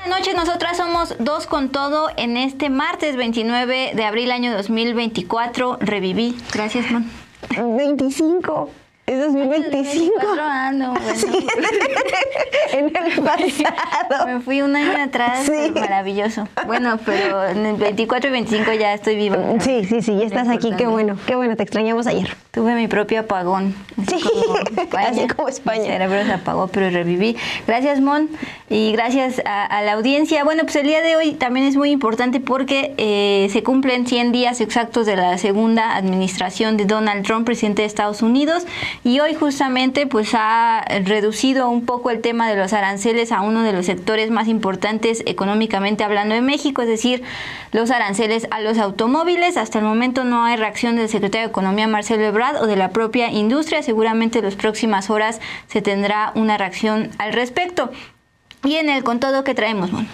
noches, nosotras somos Dos con Todo en este martes 29 de abril año 2024. Reviví. Gracias, Mon. 25. Es 2025. 24 años, bueno. Sí, en el pasado. Me fui un año atrás, Sí. Maravilloso. Bueno, pero en el 24 y 25 ya estoy viva. Sí, ya estás aquí, qué bueno, te extrañamos ayer. Tuve mi propio apagón. Sí, así como España. Mi cerebro se apagó, pero reviví. Gracias, Mon, y gracias a la audiencia. Bueno, pues el día de hoy también es muy importante porque se cumplen 100 días exactos de la segunda administración de Donald Trump, presidente de Estados Unidos, y hoy justamente pues ha reducido un poco el tema de los aranceles a uno de los sectores más importantes económicamente hablando de México, es decir, los aranceles a los automóviles. Hasta el momento no hay reacción del secretario de Economía, Marcelo Ebrard, o de la propia industria. Seguramente en las próximas horas se tendrá una reacción al respecto. Y en el Con Todo, ¿qué traemos, Mon?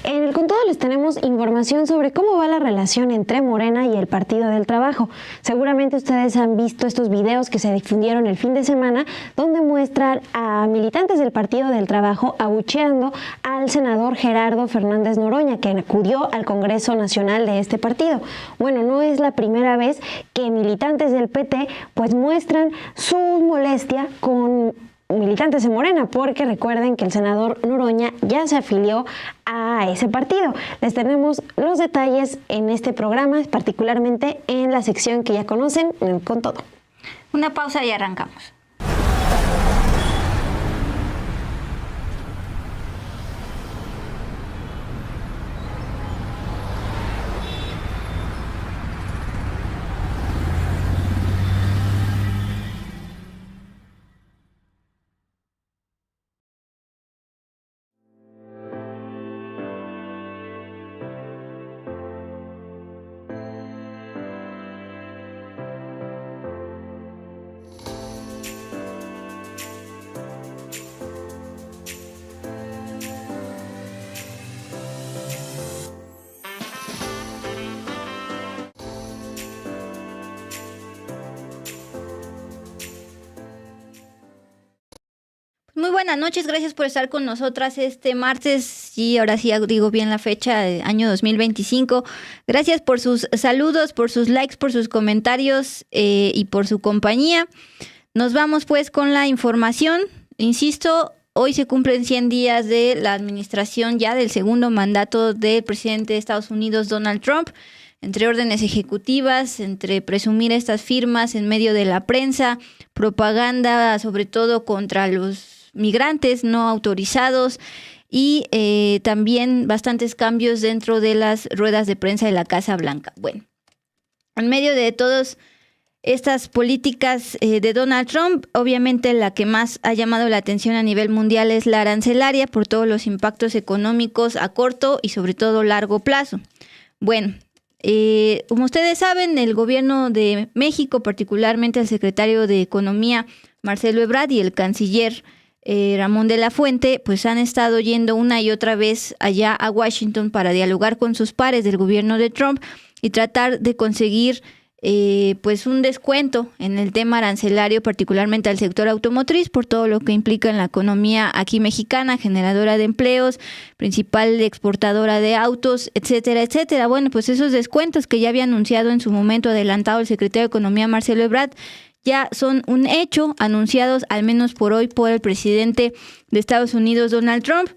En el Con Todo les tenemos información sobre cómo va la relación entre Morena y el Partido del Trabajo. Seguramente ustedes han visto estos videos que se difundieron el fin de semana, donde muestran a militantes del Partido del Trabajo abucheando al senador Gerardo Fernández Noroña, que acudió al Congreso Nacional de este partido. Bueno, no es la primera vez que militantes del PT pues muestran su molestia con militantes de Morena, porque recuerden que el senador Noroña ya se afilió a ese partido. Les tenemos los detalles en este programa, particularmente en la sección que ya conocen, Con Todo. Una pausa y arrancamos. Muy buenas noches, gracias por estar con nosotras este martes, y ahora sí digo bien la fecha, año 2025. Gracias por sus saludos, por sus likes, por sus comentarios y por su compañía. Nos vamos pues con la información. Insisto, hoy se cumplen 100 días de la administración ya del segundo mandato del presidente de Estados Unidos, Donald Trump. Entre órdenes ejecutivas, entre presumir estas firmas en medio de la prensa, propaganda sobre todo contra los migrantes no autorizados y también bastantes cambios dentro de las ruedas de prensa de la Casa Blanca. Bueno, en medio de todas estas políticas de Donald Trump, obviamente la que más ha llamado la atención a nivel mundial es la arancelaria, por todos los impactos económicos a corto y sobre todo largo plazo. Bueno, como ustedes saben, el gobierno de México, particularmente el secretario de Economía, Marcelo Ebrard, y el canciller Ramón de la Fuente, pues han estado yendo una y otra vez allá a Washington para dialogar con sus pares del gobierno de Trump y tratar de conseguir pues un descuento en el tema arancelario, particularmente al sector automotriz, por todo lo que implica en la economía aquí mexicana, generadora de empleos, principal exportadora de autos, etcétera, etcétera. Bueno, pues esos descuentos que ya había anunciado en su momento adelantado el secretario de Economía, Marcelo Ebrard, ya son un hecho, anunciados al menos por hoy por el presidente de Estados Unidos, Donald Trump.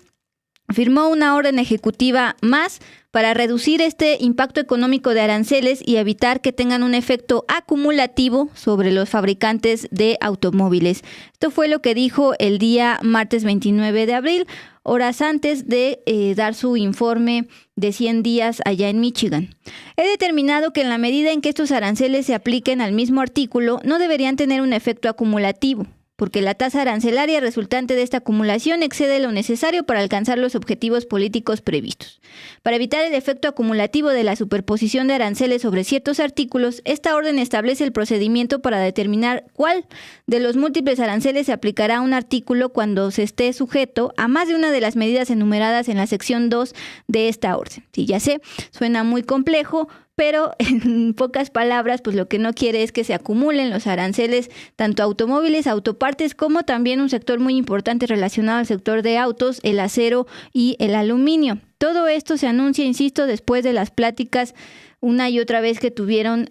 Firmó una orden ejecutiva más para reducir este impacto económico de aranceles y evitar que tengan un efecto acumulativo sobre los fabricantes de automóviles. Esto fue lo que dijo el día martes 29 de abril, horas antes de dar su informe de 100 días allá en Michigan. He determinado que en la medida en que estos aranceles se apliquen al mismo artículo, no deberían tener un efecto acumulativo, porque la tasa arancelaria resultante de esta acumulación excede lo necesario para alcanzar los objetivos políticos previstos. Para evitar el efecto acumulativo de la superposición de aranceles sobre ciertos artículos, esta orden establece el procedimiento para determinar cuál de los múltiples aranceles se aplicará a un artículo cuando se esté sujeto a más de una de las medidas enumeradas en la sección 2 de esta orden. Sí, ya sé, suena muy complejo, pero en pocas palabras, pues lo que no quiere es que se acumulen los aranceles tanto a automóviles, autopartes, como también un sector muy importante relacionado al sector de autos, el acero y el aluminio. Todo esto se anuncia, insisto, después de las pláticas una y otra vez que tuvieron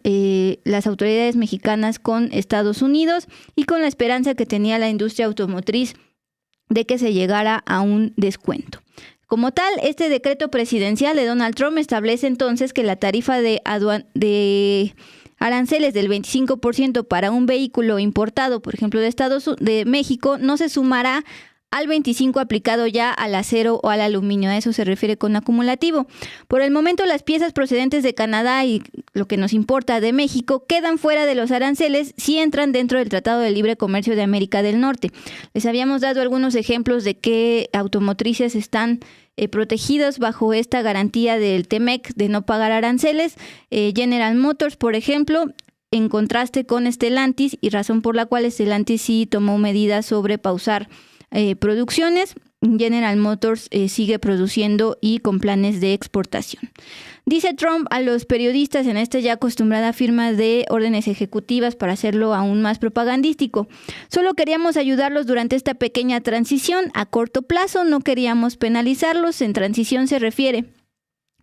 las autoridades mexicanas con Estados Unidos y con la esperanza que tenía la industria automotriz de que se llegara a un descuento. Como tal, este decreto presidencial de Donald Trump establece entonces que la tarifa de aranceles del 25% para un vehículo importado, por ejemplo, de México, no se sumará al 25% aplicado ya al acero o al aluminio. A eso se refiere con acumulativo. Por el momento, las piezas procedentes de Canadá y lo que nos importa de México quedan fuera de los aranceles si entran dentro del Tratado de Libre Comercio de América del Norte. Les habíamos dado algunos ejemplos de qué automotrices están protegidos bajo esta garantía del TEMEC de no pagar aranceles. General Motors, por ejemplo, en contraste con Stellantis, y razón por la cual Stellantis sí tomó medidas sobre pausar producciones. General Motors sigue produciendo y con planes de exportación. Dice Trump a los periodistas en esta ya acostumbrada firma de órdenes ejecutivas para hacerlo aún más propagandístico: solo queríamos ayudarlos durante esta pequeña transición a corto plazo, no queríamos penalizarlos. En transición se refiere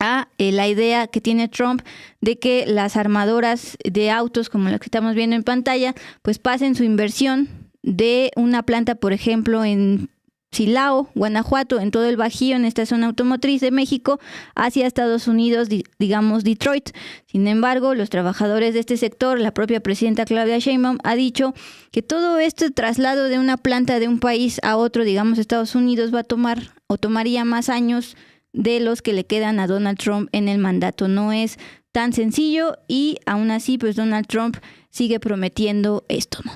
a la idea que tiene Trump de que las armadoras de autos, como las que estamos viendo en pantalla, pues pasen su inversión de una planta, por ejemplo, en Silao, Guanajuato, en todo el Bajío, en esta zona automotriz de México, hacia Estados Unidos, digamos Detroit. Sin embargo, los trabajadores de este sector, la propia presidenta Claudia Sheinbaum, ha dicho que todo este traslado de una planta de un país a otro, digamos Estados Unidos, va a tomar o tomaría más años de los que le quedan a Donald Trump en el mandato. No es tan sencillo y aún así, pues Donald Trump sigue prometiendo esto, ¿no?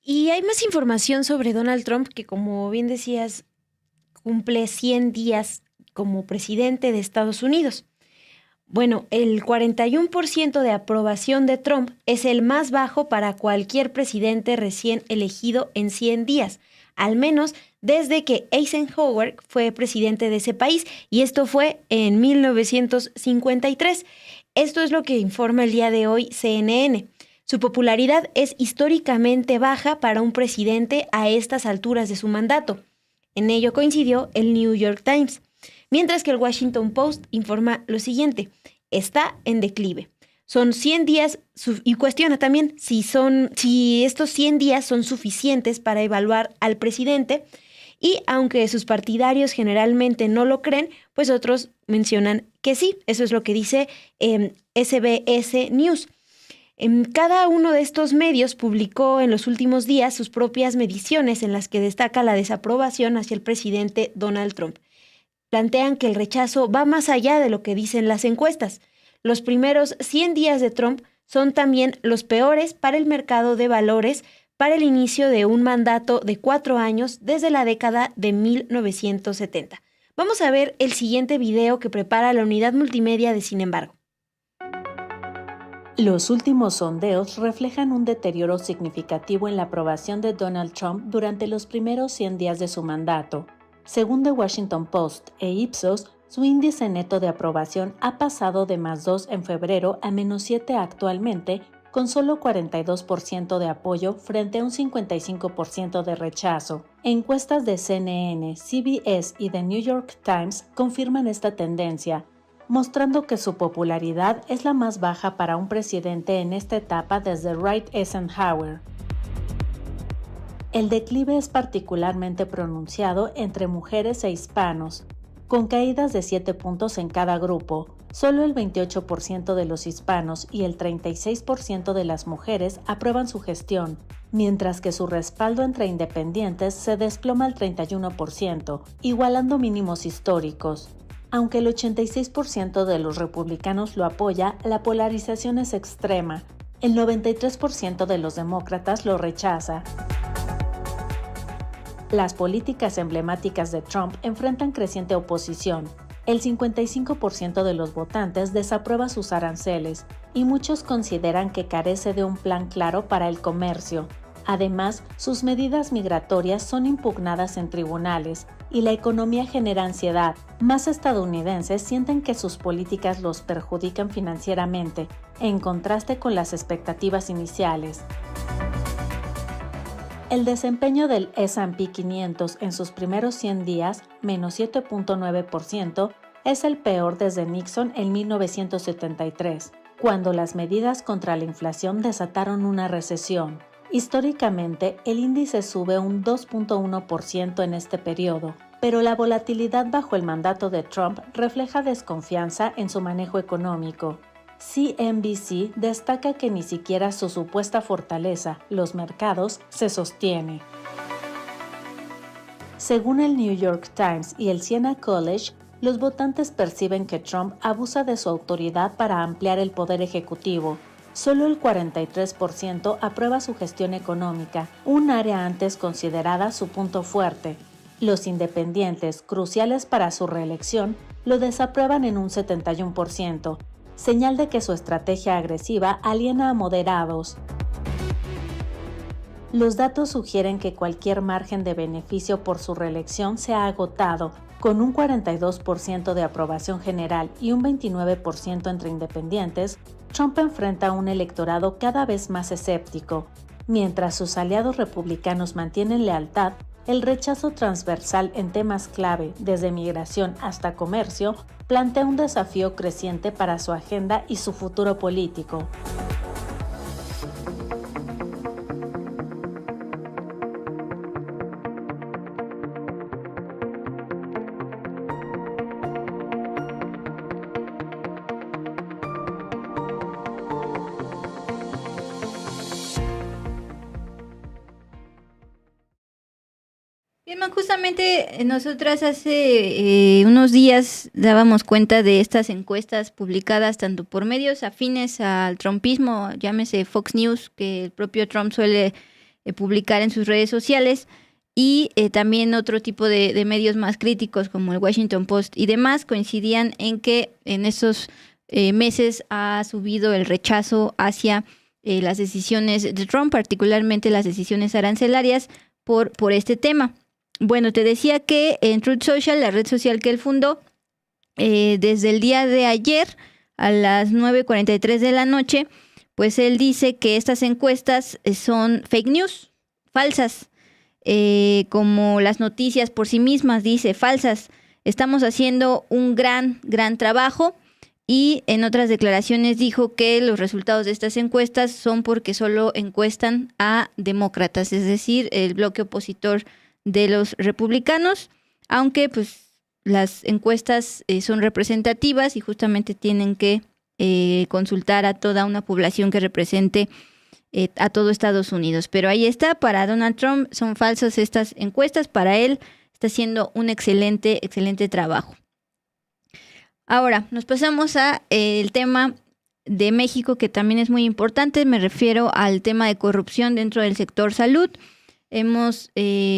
Y hay más información sobre Donald Trump, que, como bien decías, cumple 100 días como presidente de Estados Unidos. Bueno, el 41% de aprobación de Trump es el más bajo para cualquier presidente recién elegido en 100 días, al menos desde que Eisenhower fue presidente de ese país, y esto fue en 1953. Esto es lo que informa el día de hoy CNN. Su popularidad es históricamente baja para un presidente a estas alturas de su mandato. En ello coincidió el New York Times, mientras que el Washington Post informa lo siguiente: está en declive. Son 100 días y cuestiona también si estos 100 días son suficientes para evaluar al presidente, y aunque sus partidarios generalmente no lo creen, pues otros mencionan que sí. Eso es lo que dice SBS News. Cada uno de estos medios publicó en los últimos días sus propias mediciones en las que destaca la desaprobación hacia el presidente Donald Trump. Plantean que el rechazo va más allá de lo que dicen las encuestas. Los primeros 100 días de Trump son también los peores para el mercado de valores para el inicio de un mandato de 4 años desde la década de 1970. Vamos a ver el siguiente video que prepara la unidad multimedia de Sin embargo. Los últimos sondeos reflejan un deterioro significativo en la aprobación de Donald Trump durante los primeros 100 días de su mandato. Según The Washington Post e Ipsos, su índice neto de aprobación ha pasado de +2 en febrero a -7 actualmente, con solo 42% de apoyo frente a un 55% de rechazo. Encuestas de CNN, CBS y The New York Times confirman esta tendencia, mostrando que su popularidad es la más baja para un presidente en esta etapa desde Wright Eisenhower. El declive es particularmente pronunciado entre mujeres e hispanos, con caídas de 7 puntos en cada grupo. Solo el 28% de los hispanos y el 36% de las mujeres aprueban su gestión, mientras que su respaldo entre independientes se desploma al 31%, igualando mínimos históricos. Aunque el 86% de los republicanos lo apoya, la polarización es extrema. El 93% de los demócratas lo rechaza. Las políticas emblemáticas de Trump enfrentan creciente oposición. El 55% de los votantes desaprueba sus aranceles y muchos consideran que carece de un plan claro para el comercio. Además, sus medidas migratorias son impugnadas en tribunales y la economía genera ansiedad. Más estadounidenses sienten que sus políticas los perjudican financieramente, en contraste con las expectativas iniciales. El desempeño del S&P 500 en sus primeros 100 días, menos 7.9%, es el peor desde Nixon en 1973, cuando las medidas contra la inflación desataron una recesión. Históricamente, el índice sube un 2.1% en este periodo, pero la volatilidad bajo el mandato de Trump refleja desconfianza en su manejo económico. CNBC destaca que ni siquiera su supuesta fortaleza, los mercados, se sostiene. Según el New York Times y el Siena College, los votantes perciben que Trump abusa de su autoridad para ampliar el poder ejecutivo. Solo el 43% aprueba su gestión económica, un área antes considerada su punto fuerte. Los independientes, cruciales para su reelección, lo desaprueban en un 71%, señal de que su estrategia agresiva aliena a moderados. Los datos sugieren que cualquier margen de beneficio por su reelección se ha agotado, con un 42% de aprobación general y un 29% entre independientes. Trump enfrenta a un electorado cada vez más escéptico. Mientras sus aliados republicanos mantienen lealtad, el rechazo transversal en temas clave, desde migración hasta comercio, plantea un desafío creciente para su agenda y su futuro político. Bien, justamente nosotras hace unos días dábamos cuenta de estas encuestas publicadas tanto por medios afines al trumpismo, llámese Fox News, que el propio Trump suele publicar en sus redes sociales, y también otro tipo de medios más críticos como el Washington Post y demás, coincidían en que en estos meses ha subido el rechazo hacia las decisiones de Trump, particularmente las decisiones arancelarias por este tema. Bueno, te decía que en Truth Social, la red social que él fundó, desde el día de ayer a las 9:43 de la noche, pues él dice que estas encuestas son fake news, falsas, como las noticias por sí mismas, dice, falsas. Estamos haciendo un gran trabajo, y en otras declaraciones dijo que los resultados de estas encuestas son porque solo encuestan a demócratas, es decir, el bloque opositor de los republicanos, aunque pues las encuestas son representativas y justamente tienen que consultar a toda una población que represente a todo Estados Unidos. Pero ahí está, para Donald Trump son falsas estas encuestas, para él está haciendo un excelente trabajo. Ahora, nos pasamos a el tema de México, que también es muy importante. Me refiero al tema de corrupción dentro del sector salud. Hemos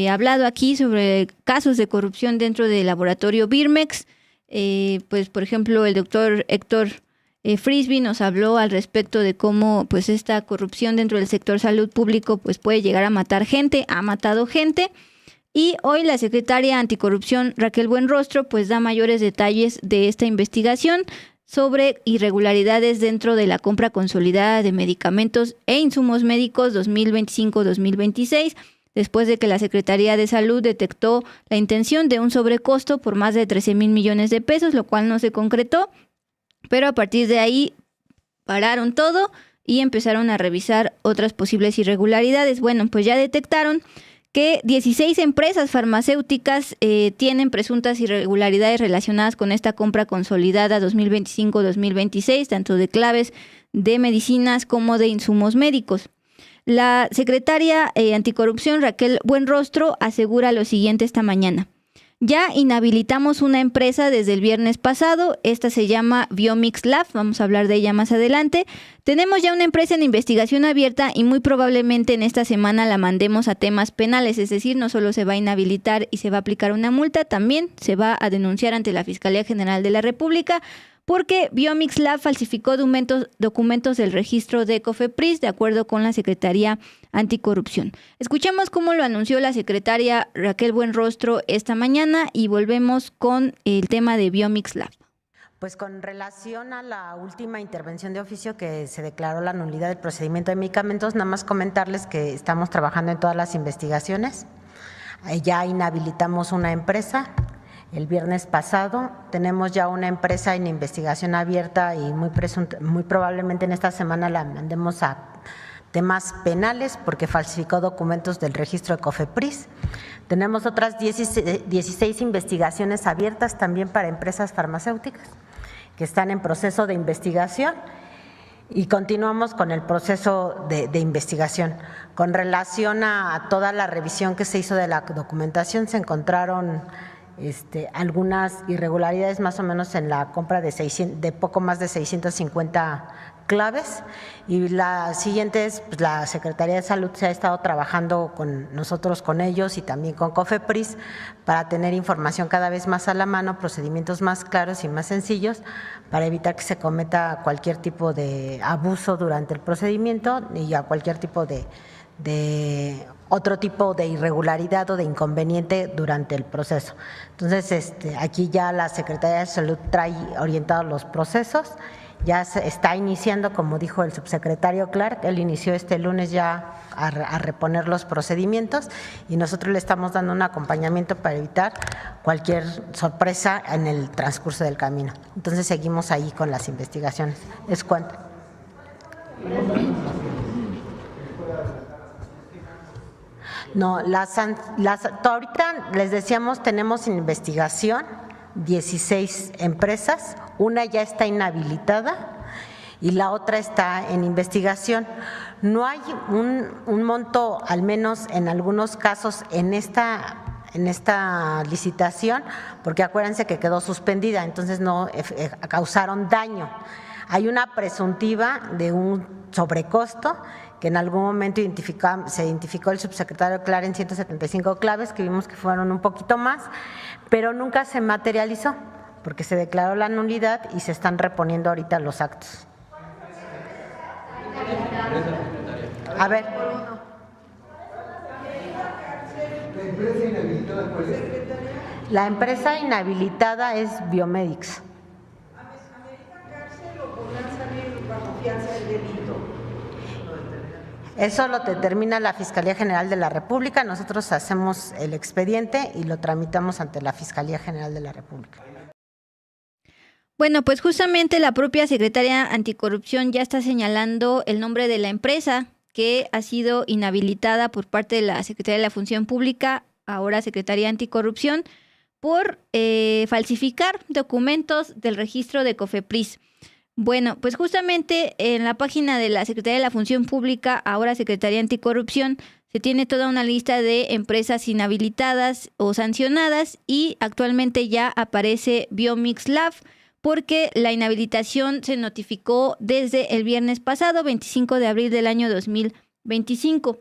hablado aquí sobre casos de corrupción dentro del laboratorio Birmex. Pues, por ejemplo, el doctor Héctor Frisby nos habló al respecto de cómo pues esta corrupción dentro del sector salud público pues puede llegar a matar gente, ha matado gente. Y hoy la secretaria anticorrupción Raquel Buenrostro pues da mayores detalles de esta investigación sobre irregularidades dentro de la compra consolidada de medicamentos e insumos médicos 2025-2026, después de que la Secretaría de Salud detectó la intención de un sobrecosto por más de 13,000 millones de pesos, lo cual no se concretó, pero a partir de ahí pararon todo y empezaron a revisar otras posibles irregularidades. Bueno, pues ya detectaron que 16 empresas farmacéuticas tienen presuntas irregularidades relacionadas con esta compra consolidada 2025-2026, tanto de claves de medicinas como de insumos médicos. La secretaria anticorrupción Raquel Buenrostro asegura lo siguiente esta mañana. Ya inhabilitamos una empresa desde el viernes pasado, esta se llama Biomix Lab, vamos a hablar de ella más adelante. Tenemos ya una empresa en investigación abierta y muy probablemente en esta semana la mandemos a temas penales, es decir, no solo se va a inhabilitar y se va a aplicar una multa, también se va a denunciar ante la Fiscalía General de la República, porque Biomix Lab falsificó documentos del registro de COFEPRIS de acuerdo con la Secretaría Anticorrupción. Escuchemos cómo lo anunció la secretaria Raquel Buenrostro esta mañana y volvemos con el tema de Biomix Lab. Pues con relación a la última intervención de oficio que se declaró la nulidad del procedimiento de medicamentos, nada más comentarles que estamos trabajando en todas las investigaciones. Ya inhabilitamos una empresa el viernes pasado, tenemos ya una empresa en investigación abierta y muy probablemente en esta semana la mandemos a temas penales porque falsificó documentos del registro de COFEPRIS. Tenemos otras 16 investigaciones abiertas también para empresas farmacéuticas que están en proceso de investigación y continuamos con el proceso de investigación. Con relación a toda la revisión que se hizo de la documentación, se encontraron algunas irregularidades más o menos en la compra de poco más de 650 claves y la siguiente es pues, la Secretaría de Salud se ha estado trabajando con nosotros, con ellos y también con COFEPRIS para tener información cada vez más a la mano, procedimientos más claros y más sencillos para evitar que se cometa cualquier tipo de abuso durante el procedimiento y a cualquier tipo de otro tipo de irregularidad o de inconveniente durante el proceso. Entonces, aquí ya la Secretaría de Salud trae orientados los procesos, ya se está iniciando, como dijo el subsecretario Clark, él inició este lunes ya a reponer los procedimientos y nosotros le estamos dando un acompañamiento para evitar cualquier sorpresa en el transcurso del camino. Entonces, seguimos ahí con las investigaciones. ¿Es cuánto? No, ahorita les decíamos, tenemos en investigación 16 empresas, una ya está inhabilitada y la otra está en investigación. No hay un monto, al menos en algunos casos, en esta licitación, porque acuérdense que quedó suspendida, entonces no causaron daño. Hay una presuntiva de un sobrecosto que en algún momento se identificó el subsecretario Clark en 175 claves, que vimos que fueron un poquito más, pero nunca se materializó porque se declaró la nulidad y se están reponiendo ahorita los actos. A ver. ¿La empresa inhabilitada cuál es? La empresa inhabilitada es Biomedics. ¿American cárcel o podrán salir bajo fianza del delito? Eso lo determina la Fiscalía General de la República. Nosotros hacemos el expediente y lo tramitamos ante la Fiscalía General de la República. Bueno, pues justamente la propia Secretaría Anticorrupción ya está señalando el nombre de la empresa que ha sido inhabilitada por parte de la Secretaría de la Función Pública, ahora Secretaría Anticorrupción, por falsificar documentos del registro de COFEPRIS. Bueno, pues justamente en la página de la Secretaría de la Función Pública, ahora Secretaría Anticorrupción, se tiene toda una lista de empresas inhabilitadas o sancionadas y actualmente ya aparece Biomix Lab porque la inhabilitación se notificó desde el viernes pasado, 25 de abril del año 2025.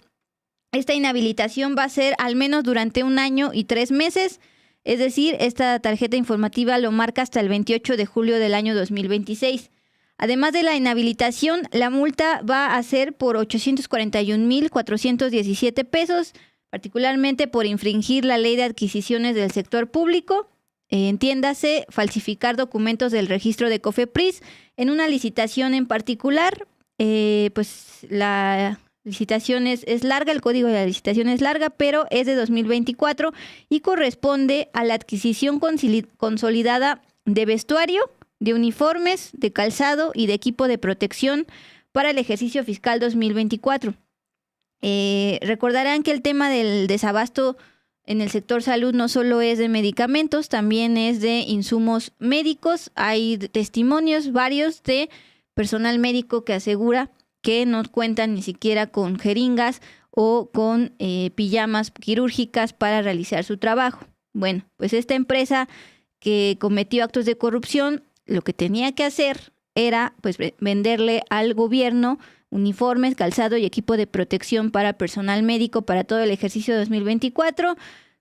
Esta inhabilitación va a ser al menos durante 1 año y 3 meses, es decir, esta tarjeta informativa lo marca hasta el 28 de julio del año 2026. Además de la inhabilitación, la multa va a ser por 841,417 pesos, particularmente por infringir la ley de adquisiciones del sector público, entiéndase, falsificar documentos del registro de COFEPRIS en una licitación en particular. Pues la licitación es larga, el código de la licitación es larga, pero es de 2024 y corresponde a la adquisición consolidada de vestuario, de uniformes, de calzado y de equipo de protección para el ejercicio fiscal 2024. Recordarán que el tema del desabasto en el sector salud no solo es de medicamentos, también es de insumos médicos. Hay testimonios varios de personal médico que asegura que no cuentan ni siquiera con jeringas o con pijamas quirúrgicas para realizar su trabajo. Bueno, pues esta empresa que cometió actos de corrupción, lo que tenía que hacer era pues venderle al gobierno uniformes, calzado y equipo de protección para personal médico para todo el ejercicio 2024.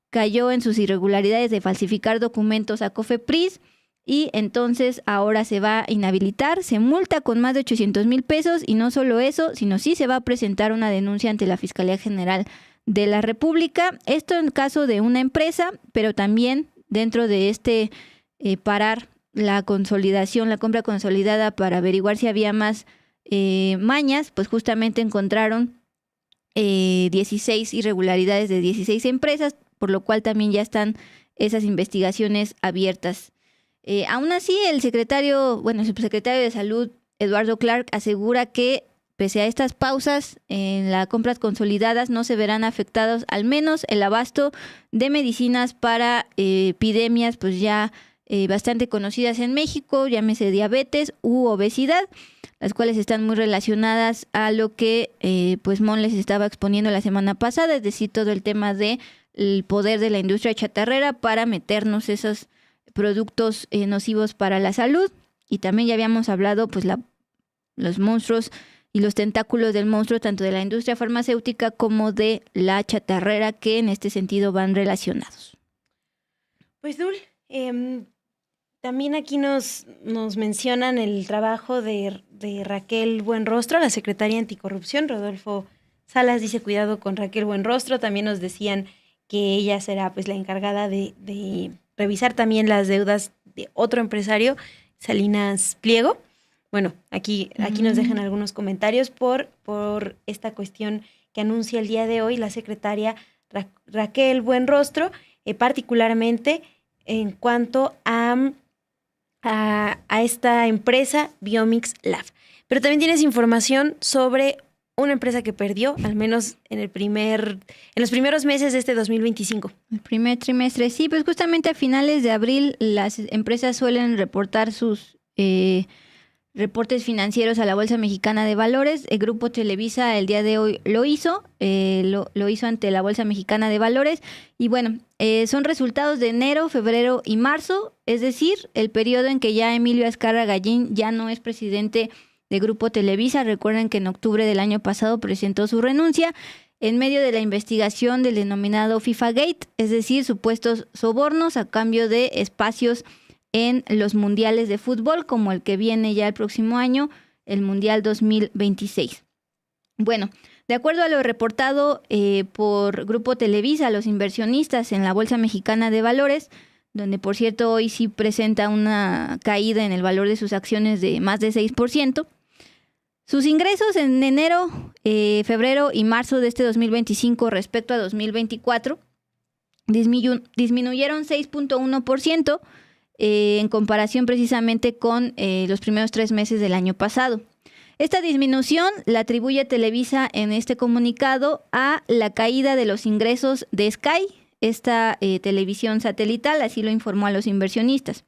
Cayó en sus irregularidades de falsificar documentos a COFEPRIS y entonces ahora se va a inhabilitar, se multa con más de 800,000 pesos y no solo eso, sino sí se va a presentar una denuncia ante la Fiscalía General de la República. Esto en caso de una empresa, pero también dentro de este parar la consolidación, la compra consolidada para averiguar si había más mañas, pues justamente encontraron 16 irregularidades de 16 empresas, por lo cual también ya están esas investigaciones abiertas. Aún así, el subsecretario de Salud, Eduardo Clark, asegura que pese a estas pausas en las compras consolidadas, no se verán afectados al menos el abasto de medicinas para epidemias pues ya bastante conocidas en México, llámese diabetes u obesidad, las cuales están muy relacionadas a lo que pues Mon les estaba exponiendo la semana pasada, es decir, todo el tema del poder de la industria chatarrera para meternos esos productos nocivos para la salud. Y también ya habíamos hablado pues los monstruos y los tentáculos del monstruo, tanto de la industria farmacéutica como de la chatarrera, que en este sentido van relacionados. Pues Dul, también aquí nos mencionan el trabajo de Raquel Buenrostro, la secretaria anticorrupción. Rodolfo Salas dice cuidado con Raquel Buenrostro. También nos decían que ella será pues la encargada de revisar también las deudas de otro empresario, Salinas Pliego. Bueno, aquí nos dejan algunos comentarios por esta cuestión que anuncia el día de hoy la secretaria Raquel Buenrostro, particularmente en cuanto a esta empresa Biomix Lab. Pero también tienes información sobre una empresa que perdió, al menos en los primeros meses de este 2025. El primer trimestre, sí, pues justamente a finales de abril las empresas suelen reportar sus reportes financieros a la Bolsa Mexicana de Valores. El Grupo Televisa el día de hoy lo hizo ante la Bolsa Mexicana de Valores. Y bueno, son resultados de enero, febrero y marzo, es decir, el periodo en que ya Emilio Azcárraga Gallín ya no es presidente de Grupo Televisa. Recuerden que en octubre del año pasado presentó su renuncia en medio de la investigación del denominado FIFA Gate, es decir, supuestos sobornos a cambio de espacios en los mundiales de fútbol, como el que viene ya el próximo año, el Mundial 2026. Bueno, de acuerdo a lo reportado por Grupo Televisa, los inversionistas en la Bolsa Mexicana de Valores, donde por cierto hoy sí presenta una caída en el valor de sus acciones de más de 6%, sus ingresos en enero, febrero y marzo de este 2025 respecto a 2024 disminuyeron 6.1%, en comparación precisamente con los primeros 3 meses del año pasado. Esta disminución la atribuye Televisa en este comunicado a la caída de los ingresos de Sky, esta televisión satelital, así lo informó a los inversionistas.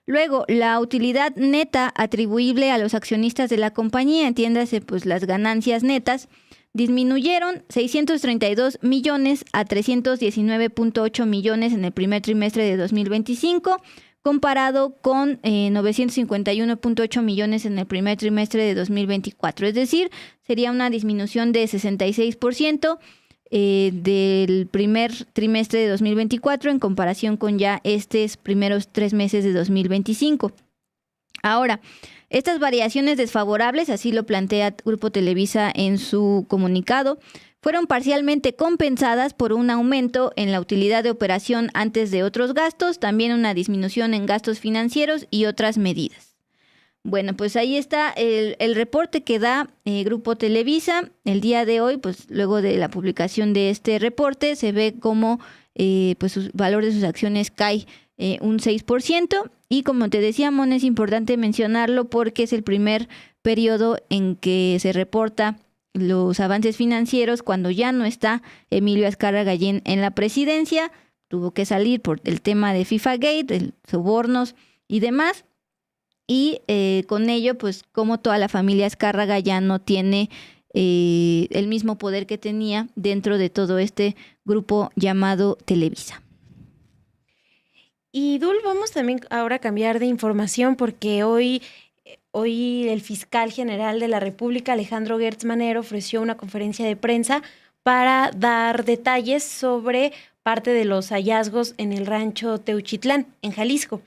Luego, la utilidad neta atribuible a los accionistas de la compañía, entiéndase pues las ganancias netas, disminuyeron 632 millones a 319.8 millones en el primer trimestre de 2025, comparado con 951.8 millones en el primer trimestre de 2024. Es decir, sería una disminución de 66% del primer trimestre de 2024 en comparación con ya estos primeros 3 meses de 2025. Ahora, estas variaciones desfavorables, así lo plantea Grupo Televisa en su comunicado, fueron parcialmente compensadas por un aumento en la utilidad de operación antes de otros gastos, también una disminución en gastos financieros y otras medidas. Bueno, pues ahí está el reporte que da Grupo Televisa. El día de hoy, pues luego de la publicación de este reporte, se ve cómo pues el valor de sus acciones cae un 6%. Y como te decía, Mon, es importante mencionarlo porque es el primer periodo en que se reporta los avances financieros cuando ya no está Emilio Azcárraga Gallín en la presidencia. Tuvo que salir por el tema de FIFA Gate, de sobornos y demás. Y con ello, pues como toda la familia Azcárraga ya no tiene el mismo poder que tenía dentro de todo este grupo llamado Televisa. Y Dul, vamos también ahora a cambiar de información porque hoy el fiscal general de la República, Alejandro Gertz Manero, ofreció una conferencia de prensa para dar detalles sobre parte de los hallazgos en el rancho Teuchitlán, en Jalisco.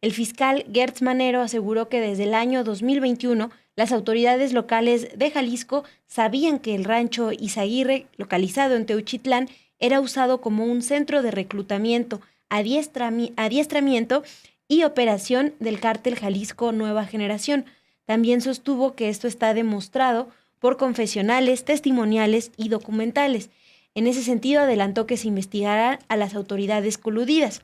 El fiscal Gertz Manero aseguró que desde el año 2021 las autoridades locales de Jalisco sabían que el rancho Izaguirre, localizado en Teuchitlán, era usado como un centro de reclutamiento, adiestramiento y operación del cártel Jalisco Nueva Generación. También sostuvo que esto está demostrado por confesionales, testimoniales y documentales. En ese sentido, adelantó que se investigará a las autoridades coludidas.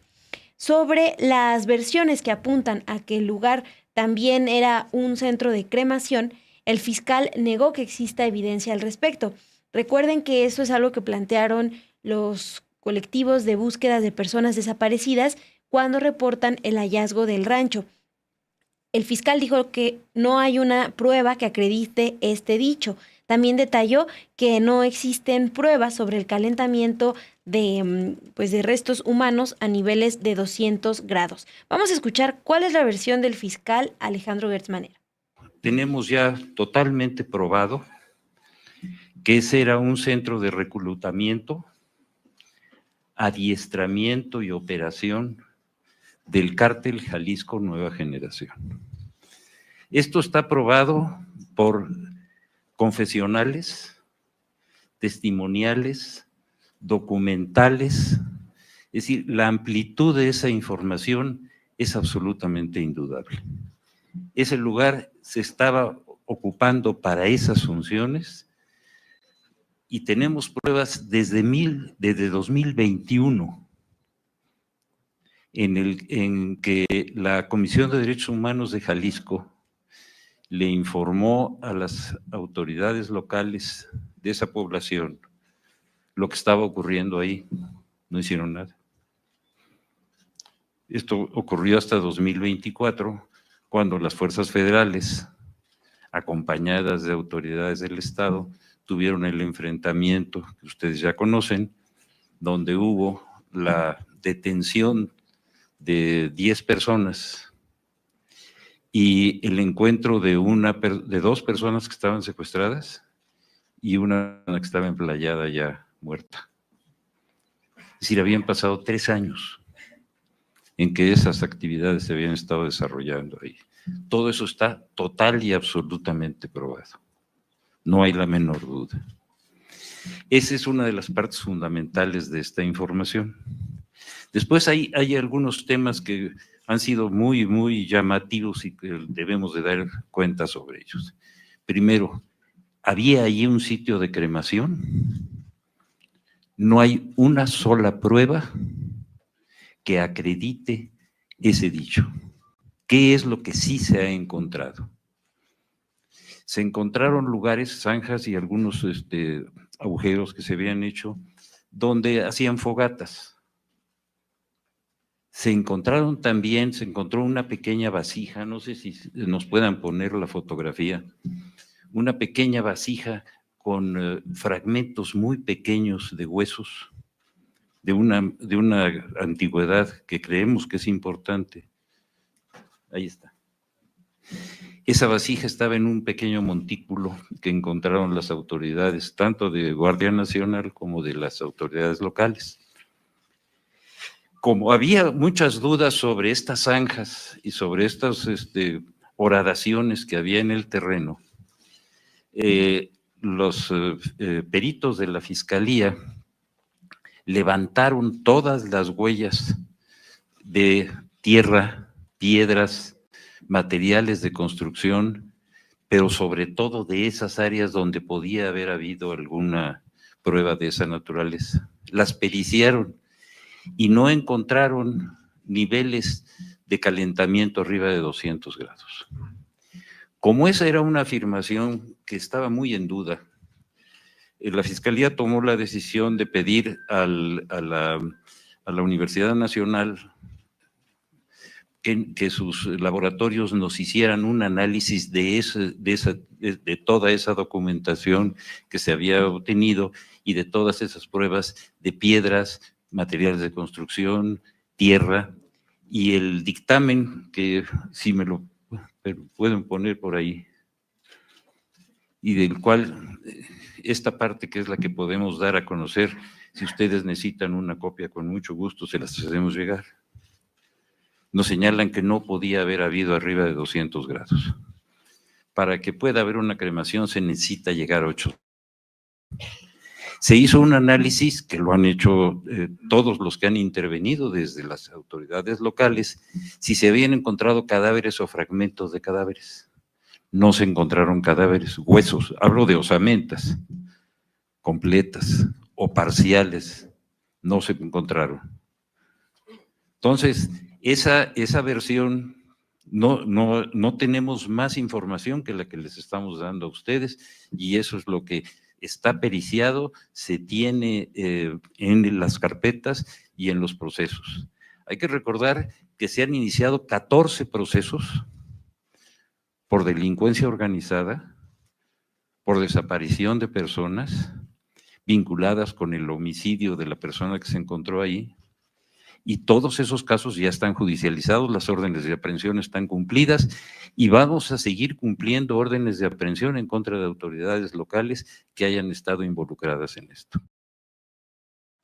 Sobre las versiones que apuntan a que el lugar también era un centro de cremación, el fiscal negó que exista evidencia al respecto. Recuerden que eso es algo que plantearon los colectivos de búsquedas de personas desaparecidas cuando reportan el hallazgo del rancho. El fiscal dijo que no hay una prueba que acredite este dicho. También detalló que no existen pruebas sobre el calentamiento de restos humanos a niveles de 200 grados. Vamos a escuchar cuál es la versión del fiscal Alejandro Gertz Manera. Tenemos ya totalmente probado que ese era un centro de reclutamiento, adiestramiento y operación del cártel Jalisco Nueva Generación. Esto está probado por confesionales, testimoniales, documentales, es decir, la amplitud de esa información es absolutamente indudable. Ese lugar se estaba ocupando para esas funciones y tenemos pruebas desde 2021 en que la Comisión de Derechos Humanos de Jalisco le informó a las autoridades locales de esa población lo que estaba ocurriendo ahí. No hicieron nada. Esto ocurrió hasta 2024, cuando las fuerzas federales, acompañadas de autoridades del Estado, tuvieron el enfrentamiento que ustedes ya conocen, donde hubo la detención de 10 personas y el encuentro de dos personas que estaban secuestradas y una que estaba emplayada ya muerta. Es decir, habían pasado 3 años en que esas actividades se habían estado desarrollando ahí. Todo eso está total y absolutamente probado. No hay la menor duda. Esa es una de las partes fundamentales de esta información. Después hay algunos temas que han sido muy, muy llamativos y que debemos de dar cuenta sobre ellos. Primero, ¿había allí un sitio de cremación? No hay una sola prueba que acredite ese dicho. ¿Qué es lo que sí se ha encontrado? Se encontraron lugares, zanjas y algunos agujeros que se habían hecho donde hacían fogatas. Se encontró una pequeña vasija, no sé si nos puedan poner la fotografía, una pequeña vasija con fragmentos muy pequeños de huesos de una antigüedad que creemos que es importante. Ahí está. Esa vasija estaba en un pequeño montículo que encontraron las autoridades, tanto de Guardia Nacional como de las autoridades locales. Como había muchas dudas sobre estas zanjas y sobre estas horadaciones que había en el terreno, los peritos de la Fiscalía levantaron todas las huellas de tierra, piedras, materiales de construcción, pero sobre todo de esas áreas donde podía haber habido alguna prueba de esa naturaleza. Las periciaron y no encontraron niveles de calentamiento arriba de 200 grados. Como esa era una afirmación que estaba muy en duda, la Fiscalía tomó la decisión de pedir a la Universidad Nacional que sus laboratorios nos hicieran un análisis de toda esa documentación que se había obtenido y de todas esas pruebas de piedras, materiales de construcción, tierra, y el dictamen, que si me lo pueden poner por ahí, y del cual esta parte que es la que podemos dar a conocer, si ustedes necesitan una copia, con mucho gusto se las hacemos llegar. Nos señalan que no podía haber habido arriba de 200 grados. Para que pueda haber una cremación se necesita llegar a 8. Se hizo un análisis que lo han hecho todos los que han intervenido desde las autoridades locales, si se habían encontrado cadáveres o fragmentos de cadáveres. No se encontraron cadáveres, huesos, hablo de osamentas completas o parciales, no se encontraron. Entonces, esa versión, no tenemos más información que la que les estamos dando a ustedes, y eso es lo que está periciado, se tiene en las carpetas y en los procesos. Hay que recordar que se han iniciado 14 procesos por delincuencia organizada, por desaparición de personas vinculadas con el homicidio de la persona que se encontró ahí, y todos esos casos ya están judicializados, las órdenes de aprehensión están cumplidas, y vamos a seguir cumpliendo órdenes de aprehensión en contra de autoridades locales que hayan estado involucradas en esto.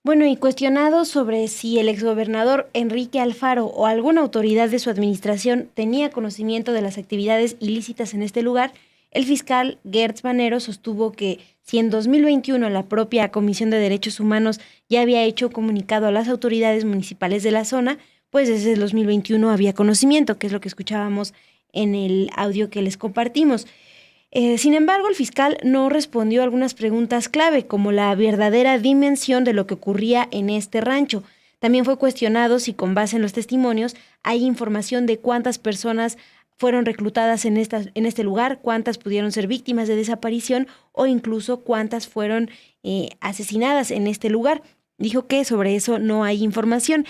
Bueno, y cuestionado sobre si el exgobernador Enrique Alfaro o alguna autoridad de su administración tenía conocimiento de las actividades ilícitas en este lugar, el fiscal Gertz Manero sostuvo que si en 2021 la propia Comisión de Derechos Humanos ya había hecho comunicado a las autoridades municipales de la zona, pues desde el 2021 había conocimiento, que es lo que escuchábamos en el audio que les compartimos. Sin embargo, el fiscal no respondió a algunas preguntas clave, como la verdadera dimensión de lo que ocurría en este rancho. También fue cuestionado si, con base en los testimonios, hay información de cuántas personas fueron reclutadas en este lugar, cuántas pudieron ser víctimas de desaparición o incluso cuántas fueron asesinadas en este lugar. Dijo que sobre eso no hay información.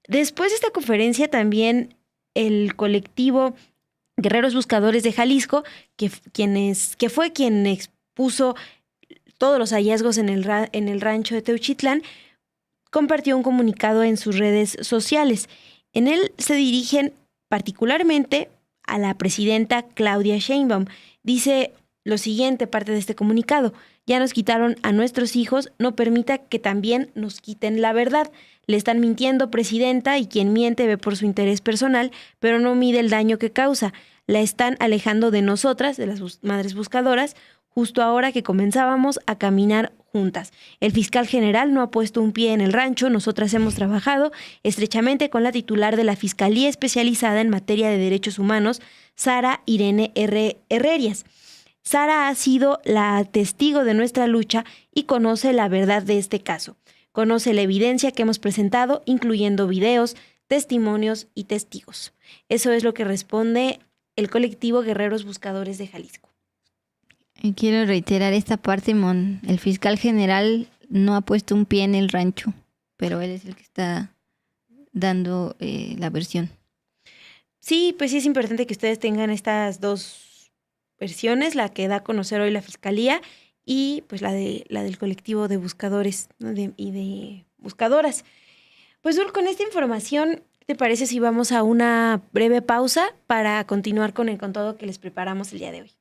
Después de esta conferencia, también el colectivo Guerreros Buscadores de Jalisco, que fue quien expuso todos los hallazgos en el rancho de Teuchitlán, compartió un comunicado en sus redes sociales. En él se dirigen particularmente a la presidenta Claudia Sheinbaum. Dice lo siguiente, parte de este comunicado: ya nos quitaron a nuestros hijos, no permita que también nos quiten la verdad. Le están mintiendo, presidenta, y quien miente ve por su interés personal, pero no mide el daño que causa. La están alejando de nosotras, de las madres buscadoras, justo ahora que comenzábamos a caminar juntas. El fiscal general no ha puesto un pie en el rancho. Nosotras hemos trabajado estrechamente con la titular de la Fiscalía Especializada en Materia de Derechos Humanos, Sara Irene Herrerias. Sara ha sido la testigo de nuestra lucha y conoce la verdad de este caso. Conoce la evidencia que hemos presentado, incluyendo videos, testimonios y testigos. Eso es lo que responde el colectivo Guerreros Buscadores de Jalisco. Y quiero reiterar esta parte, Mon. El fiscal general no ha puesto un pie en el rancho, pero él es el que está dando la versión. Sí, pues sí es importante que ustedes tengan estas dos versiones, la que da a conocer hoy la Fiscalía y pues la del colectivo de buscadores, ¿no? y de buscadoras. Pues Dul, con esta información, ¿te parece si vamos a una breve pausa para continuar con el contado que les preparamos el día de hoy?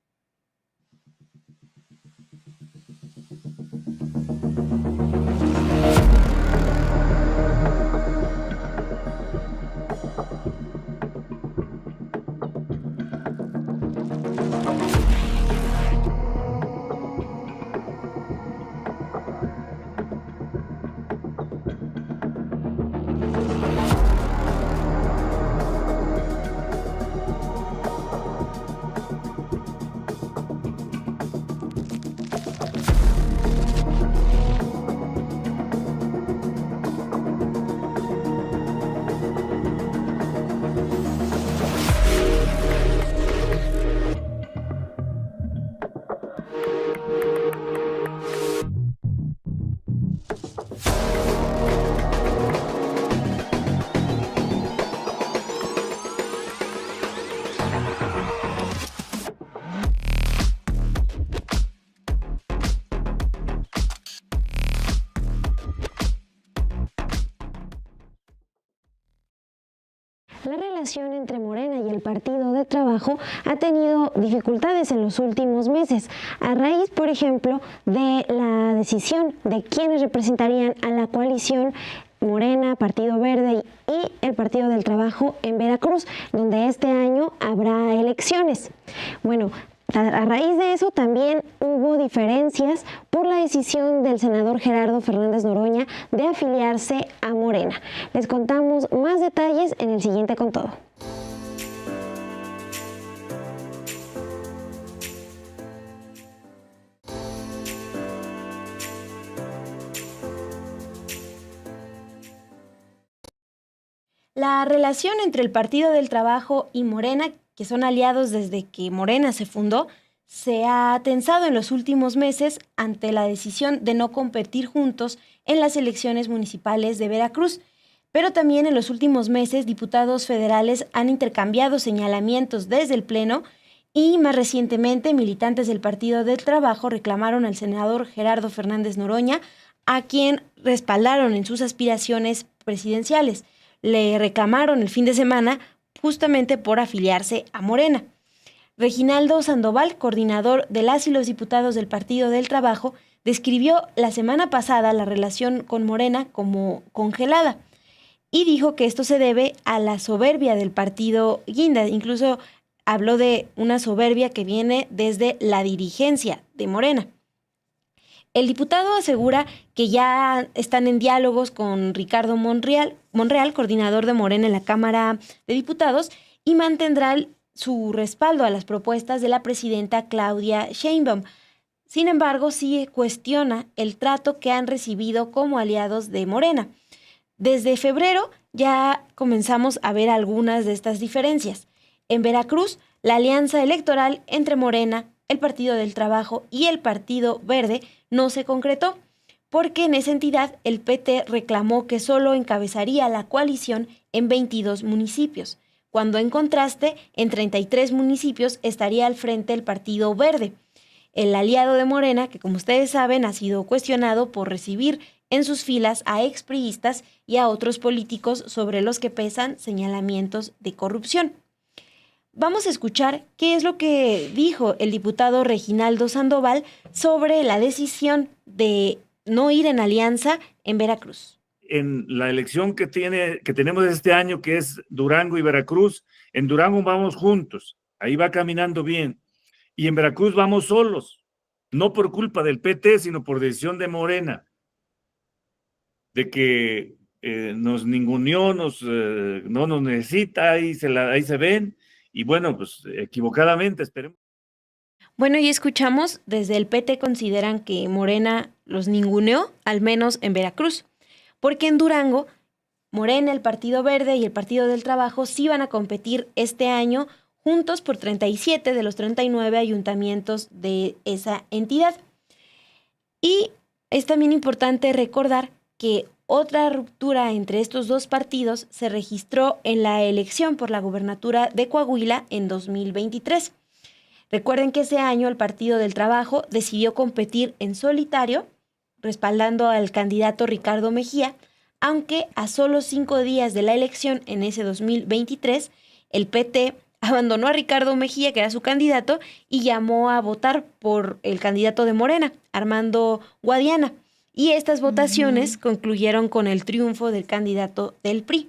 La relación entre Morena y el Partido del Trabajo ha tenido dificultades en los últimos meses, a raíz, por ejemplo, de la decisión de quiénes representarían a la coalición Morena, Partido Verde y el Partido del Trabajo en Veracruz, donde este año habrá elecciones. Bueno, A raíz de eso también hubo diferencias por la decisión del senador Gerardo Fernández Noroña de afiliarse a Morena. Les contamos más detalles en el siguiente Con Todo. La relación entre el Partido del Trabajo y Morena, que son aliados desde que Morena se fundó, se ha tensado en los últimos meses ante la decisión de no competir juntos en las elecciones municipales de Veracruz. Pero también en los últimos meses, diputados federales han intercambiado señalamientos desde el Pleno y más recientemente militantes del Partido del Trabajo reclamaron al senador Gerardo Fernández Noroña, a quien respaldaron en sus aspiraciones presidenciales. Le reclamaron el fin de semana justamente por afiliarse a Morena. Reginaldo Sandoval, coordinador de las y los diputados del Partido del Trabajo, describió la semana pasada la relación con Morena como congelada y dijo que esto se debe a la soberbia del partido Guinda. Incluso habló de una soberbia que viene desde la dirigencia de Morena. El diputado asegura que ya están en diálogos con Ricardo Monreal, coordinador de Morena en la Cámara de Diputados, y mantendrá su respaldo a las propuestas de la presidenta Claudia Sheinbaum. Sin embargo, sí cuestiona el trato que han recibido como aliados de Morena. Desde febrero ya comenzamos a ver algunas de estas diferencias. En Veracruz, la alianza electoral entre Morena, el Partido del Trabajo y el Partido Verde no se concretó, porque en esa entidad el PT reclamó que solo encabezaría la coalición en 22 municipios, cuando en contraste en 33 municipios estaría al frente el Partido Verde, el aliado de Morena, que como ustedes saben ha sido cuestionado por recibir en sus filas a expriistas y a otros políticos sobre los que pesan señalamientos de corrupción. Vamos a escuchar qué es lo que dijo el diputado Reginaldo Sandoval sobre la decisión de no ir en alianza en Veracruz. En la elección que tenemos este año, que es Durango y Veracruz, en Durango vamos juntos, ahí va caminando bien, y en Veracruz vamos solos, no por culpa del PT, sino por decisión de Morena, de que nos ninguneó, no nos necesita, ahí se ven. Y bueno, pues equivocadamente, esperemos. Bueno, y escuchamos, desde el PT consideran que Morena los ninguneó, al menos en Veracruz, porque en Durango, Morena, el Partido Verde y el Partido del Trabajo sí van a competir este año juntos por 37 de los 39 ayuntamientos de esa entidad. Y es también importante recordar que otra ruptura entre estos dos partidos se registró en la elección por la gubernatura de Coahuila en 2023. Recuerden que ese año el Partido del Trabajo decidió competir en solitario, respaldando al candidato Ricardo Mejía, aunque a solo 5 días de la elección en ese 2023, el PT abandonó a Ricardo Mejía, que era su candidato, y llamó a votar por el candidato de Morena, Armando Guadiana. Y estas votaciones concluyeron con el triunfo del candidato del PRI.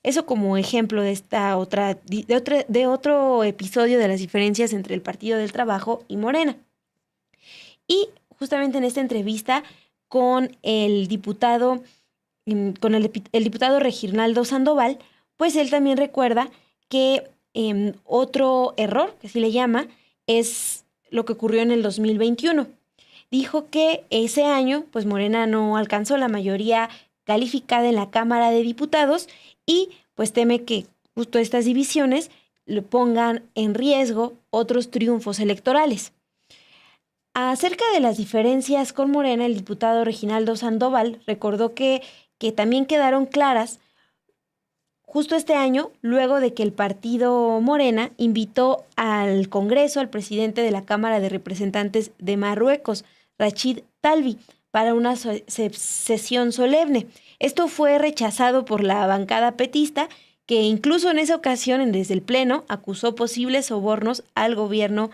Eso como ejemplo de otro episodio de las diferencias entre el Partido del Trabajo y Morena. Y justamente en esta entrevista con el diputado Reginaldo Sandoval, pues él también recuerda que otro error, que así le llama, es lo que ocurrió en el 2021. Dijo que ese año, pues Morena no alcanzó la mayoría calificada en la Cámara de Diputados y pues teme que justo estas divisiones le pongan en riesgo otros triunfos electorales. Acerca de las diferencias con Morena, el diputado Reginaldo Sandoval recordó que también quedaron claras justo este año, luego de que el partido Morena invitó al Congreso al presidente de la Cámara de Representantes de Marruecos, Rachid Talbi, para una sesión solemne. Esto fue rechazado por la bancada petista, que incluso en esa ocasión, desde el Pleno, acusó posibles sobornos al gobierno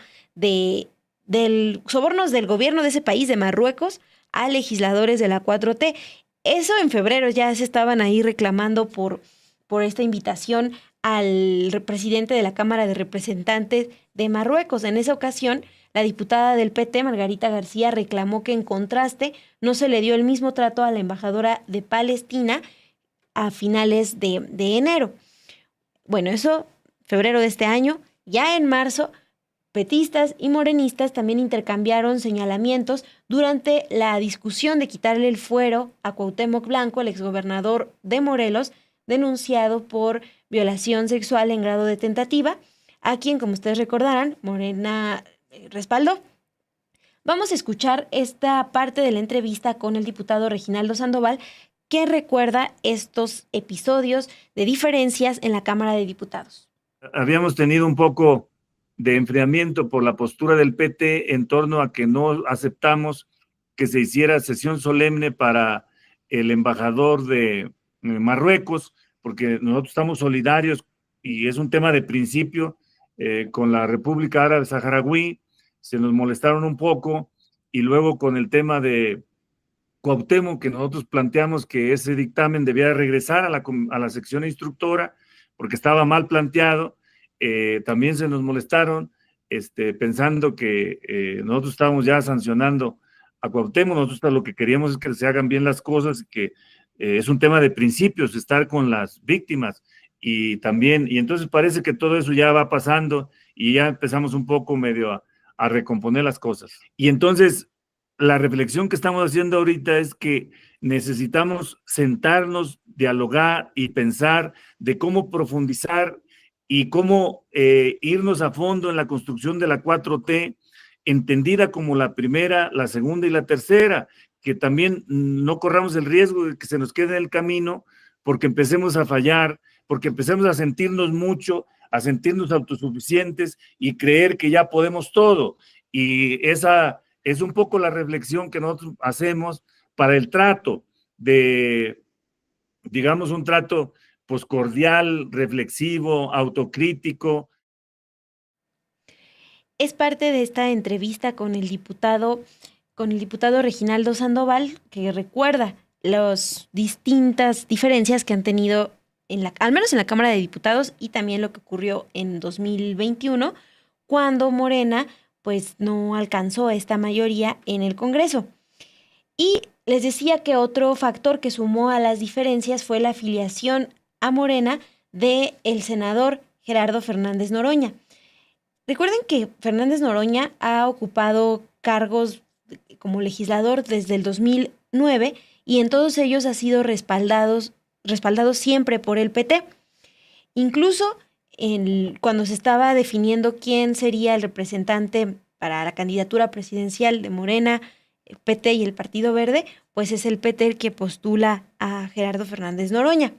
sobornos del gobierno de ese país, de Marruecos, a legisladores de la 4T. Eso en febrero ya se estaban ahí reclamando por esta invitación al presidente de la Cámara de Representantes de Marruecos. En esa ocasión, la diputada del PT, Margarita García, reclamó que en contraste no se le dio el mismo trato a la embajadora de Palestina a finales de enero. Bueno, eso, febrero de este año. Ya en marzo, petistas y morenistas también intercambiaron señalamientos durante la discusión de quitarle el fuero a Cuauhtémoc Blanco, el exgobernador de Morelos, denunciado por violación sexual en grado de tentativa, a quien, como ustedes recordarán, Morena respaldó. Vamos a escuchar esta parte de la entrevista con el diputado Reginaldo Sandoval, que recuerda estos episodios de diferencias en la Cámara de Diputados. Habíamos tenido un poco de enfriamiento por la postura del PT en torno a que no aceptamos que se hiciera sesión solemne para el embajador de Marruecos, porque nosotros estamos solidarios y es un tema de principio con la República Árabe Saharaui. Se nos molestaron un poco, y luego con el tema de Cuauhtémoc, que nosotros planteamos que ese dictamen debía regresar a la sección instructora porque estaba mal planteado. También se nos molestaron pensando que nosotros estábamos ya sancionando a Cuauhtémoc. Nosotros lo que queríamos es que se hagan bien las cosas y que es un tema de principios, estar con las víctimas. Y entonces parece que todo eso ya va pasando y ya empezamos un poco medio a recomponer las cosas. Y entonces la reflexión que estamos haciendo ahorita es que necesitamos sentarnos, dialogar y pensar de cómo profundizar y cómo irnos a fondo en la construcción de la 4T, entendida como la primera, la segunda y la tercera, que también no corramos el riesgo de que se nos quede en el camino porque empecemos a fallar, porque empecemos a sentirnos mucho, a sentirnos autosuficientes y creer que ya podemos todo. Y esa es un poco la reflexión que nosotros hacemos para el trato digamos, un trato pues cordial, reflexivo, autocrítico. Es parte de esta entrevista con el diputado Reginaldo Sandoval, que recuerda las distintas diferencias que han tenido al menos en la Cámara de Diputados, y también lo que ocurrió en 2021, cuando Morena pues no alcanzó esta mayoría en el Congreso. Y les decía que otro factor que sumó a las diferencias fue la afiliación a Morena del senador Gerardo Fernández Noroña. Recuerden que Fernández Noroña ha ocupado cargos como legislador desde el 2009 y en todos ellos ha sido respaldado siempre por el PT. Incluso cuando se estaba definiendo quién sería el representante para la candidatura presidencial de Morena, el PT y el Partido Verde, pues es el PT el que postula a Gerardo Fernández Noroña.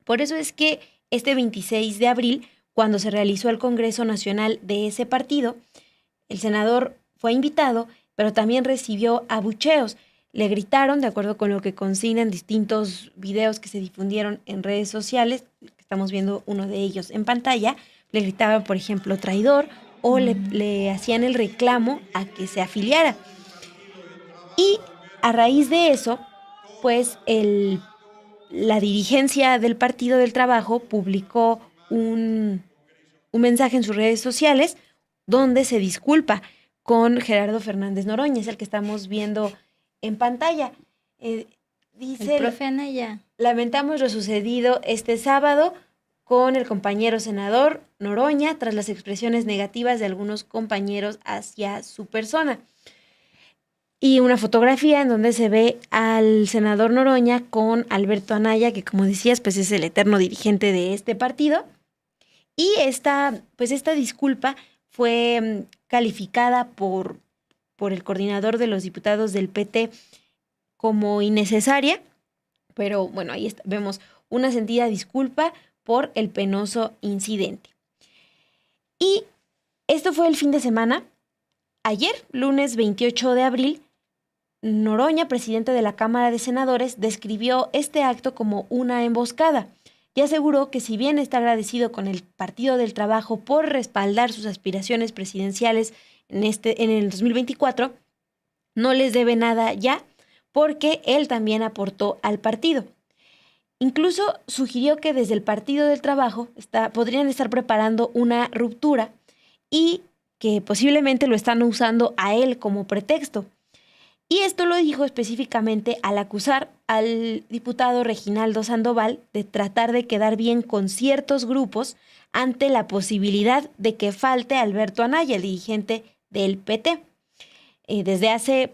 Por eso es que este 26 de abril, cuando se realizó el Congreso Nacional de ese partido, el senador fue invitado, pero también recibió abucheos. Le gritaron, de acuerdo con lo que consignan distintos videos que se difundieron en redes sociales, estamos viendo uno de ellos en pantalla, le gritaban, por ejemplo, traidor, o le hacían el reclamo a que se afiliara. Y a raíz de eso, pues la dirigencia del Partido del Trabajo publicó un mensaje en sus redes sociales donde se disculpa con Gerardo Fernández Noroña, es el que estamos viendo en pantalla. Dice: el profe Anaya. Lamentamos lo sucedido este sábado con el compañero senador Noroña tras las expresiones negativas de algunos compañeros hacia su persona. Y una fotografía en donde se ve al senador Noroña con Alberto Anaya, que, como decías, pues es el eterno dirigente de este partido. Y esta disculpa fue calificada por el coordinador de los diputados del PT como innecesaria, pero bueno, ahí vemos una sentida disculpa por el penoso incidente. Y esto fue el fin de semana. Ayer, lunes 28 de abril, Noroña, presidente de la Cámara de Senadores, describió este acto como una emboscada y aseguró que si bien está agradecido con el Partido del Trabajo por respaldar sus aspiraciones presidenciales en el 2024, no les debe nada ya, porque él también aportó al partido. Incluso sugirió que desde el Partido del Trabajo podrían estar preparando una ruptura y que posiblemente lo están usando a él como pretexto. Y esto lo dijo específicamente al acusar al diputado Reginaldo Sandoval de tratar de quedar bien con ciertos grupos ante la posibilidad de que falte Alberto Anaya, el dirigente del PT, desde hace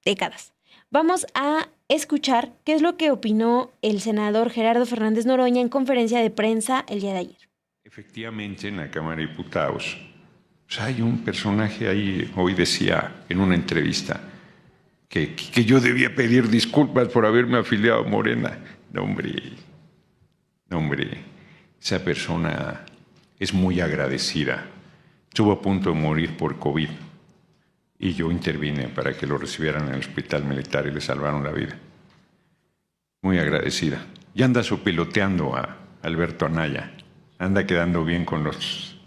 décadas. Vamos a escuchar qué es lo que opinó el senador Gerardo Fernández Noroña en conferencia de prensa el día de ayer. Efectivamente, en la Cámara de Diputados, pues hay un personaje ahí, hoy decía en una entrevista, que yo debía pedir disculpas por haberme afiliado a Morena. No, hombre, esa persona es muy agradecida. Estuvo a punto de morir por COVID y yo intervine para que lo recibieran en el hospital militar y le salvaron la vida. Muy agradecida. Y anda sopiloteando a Alberto Anaya, anda quedando bien con los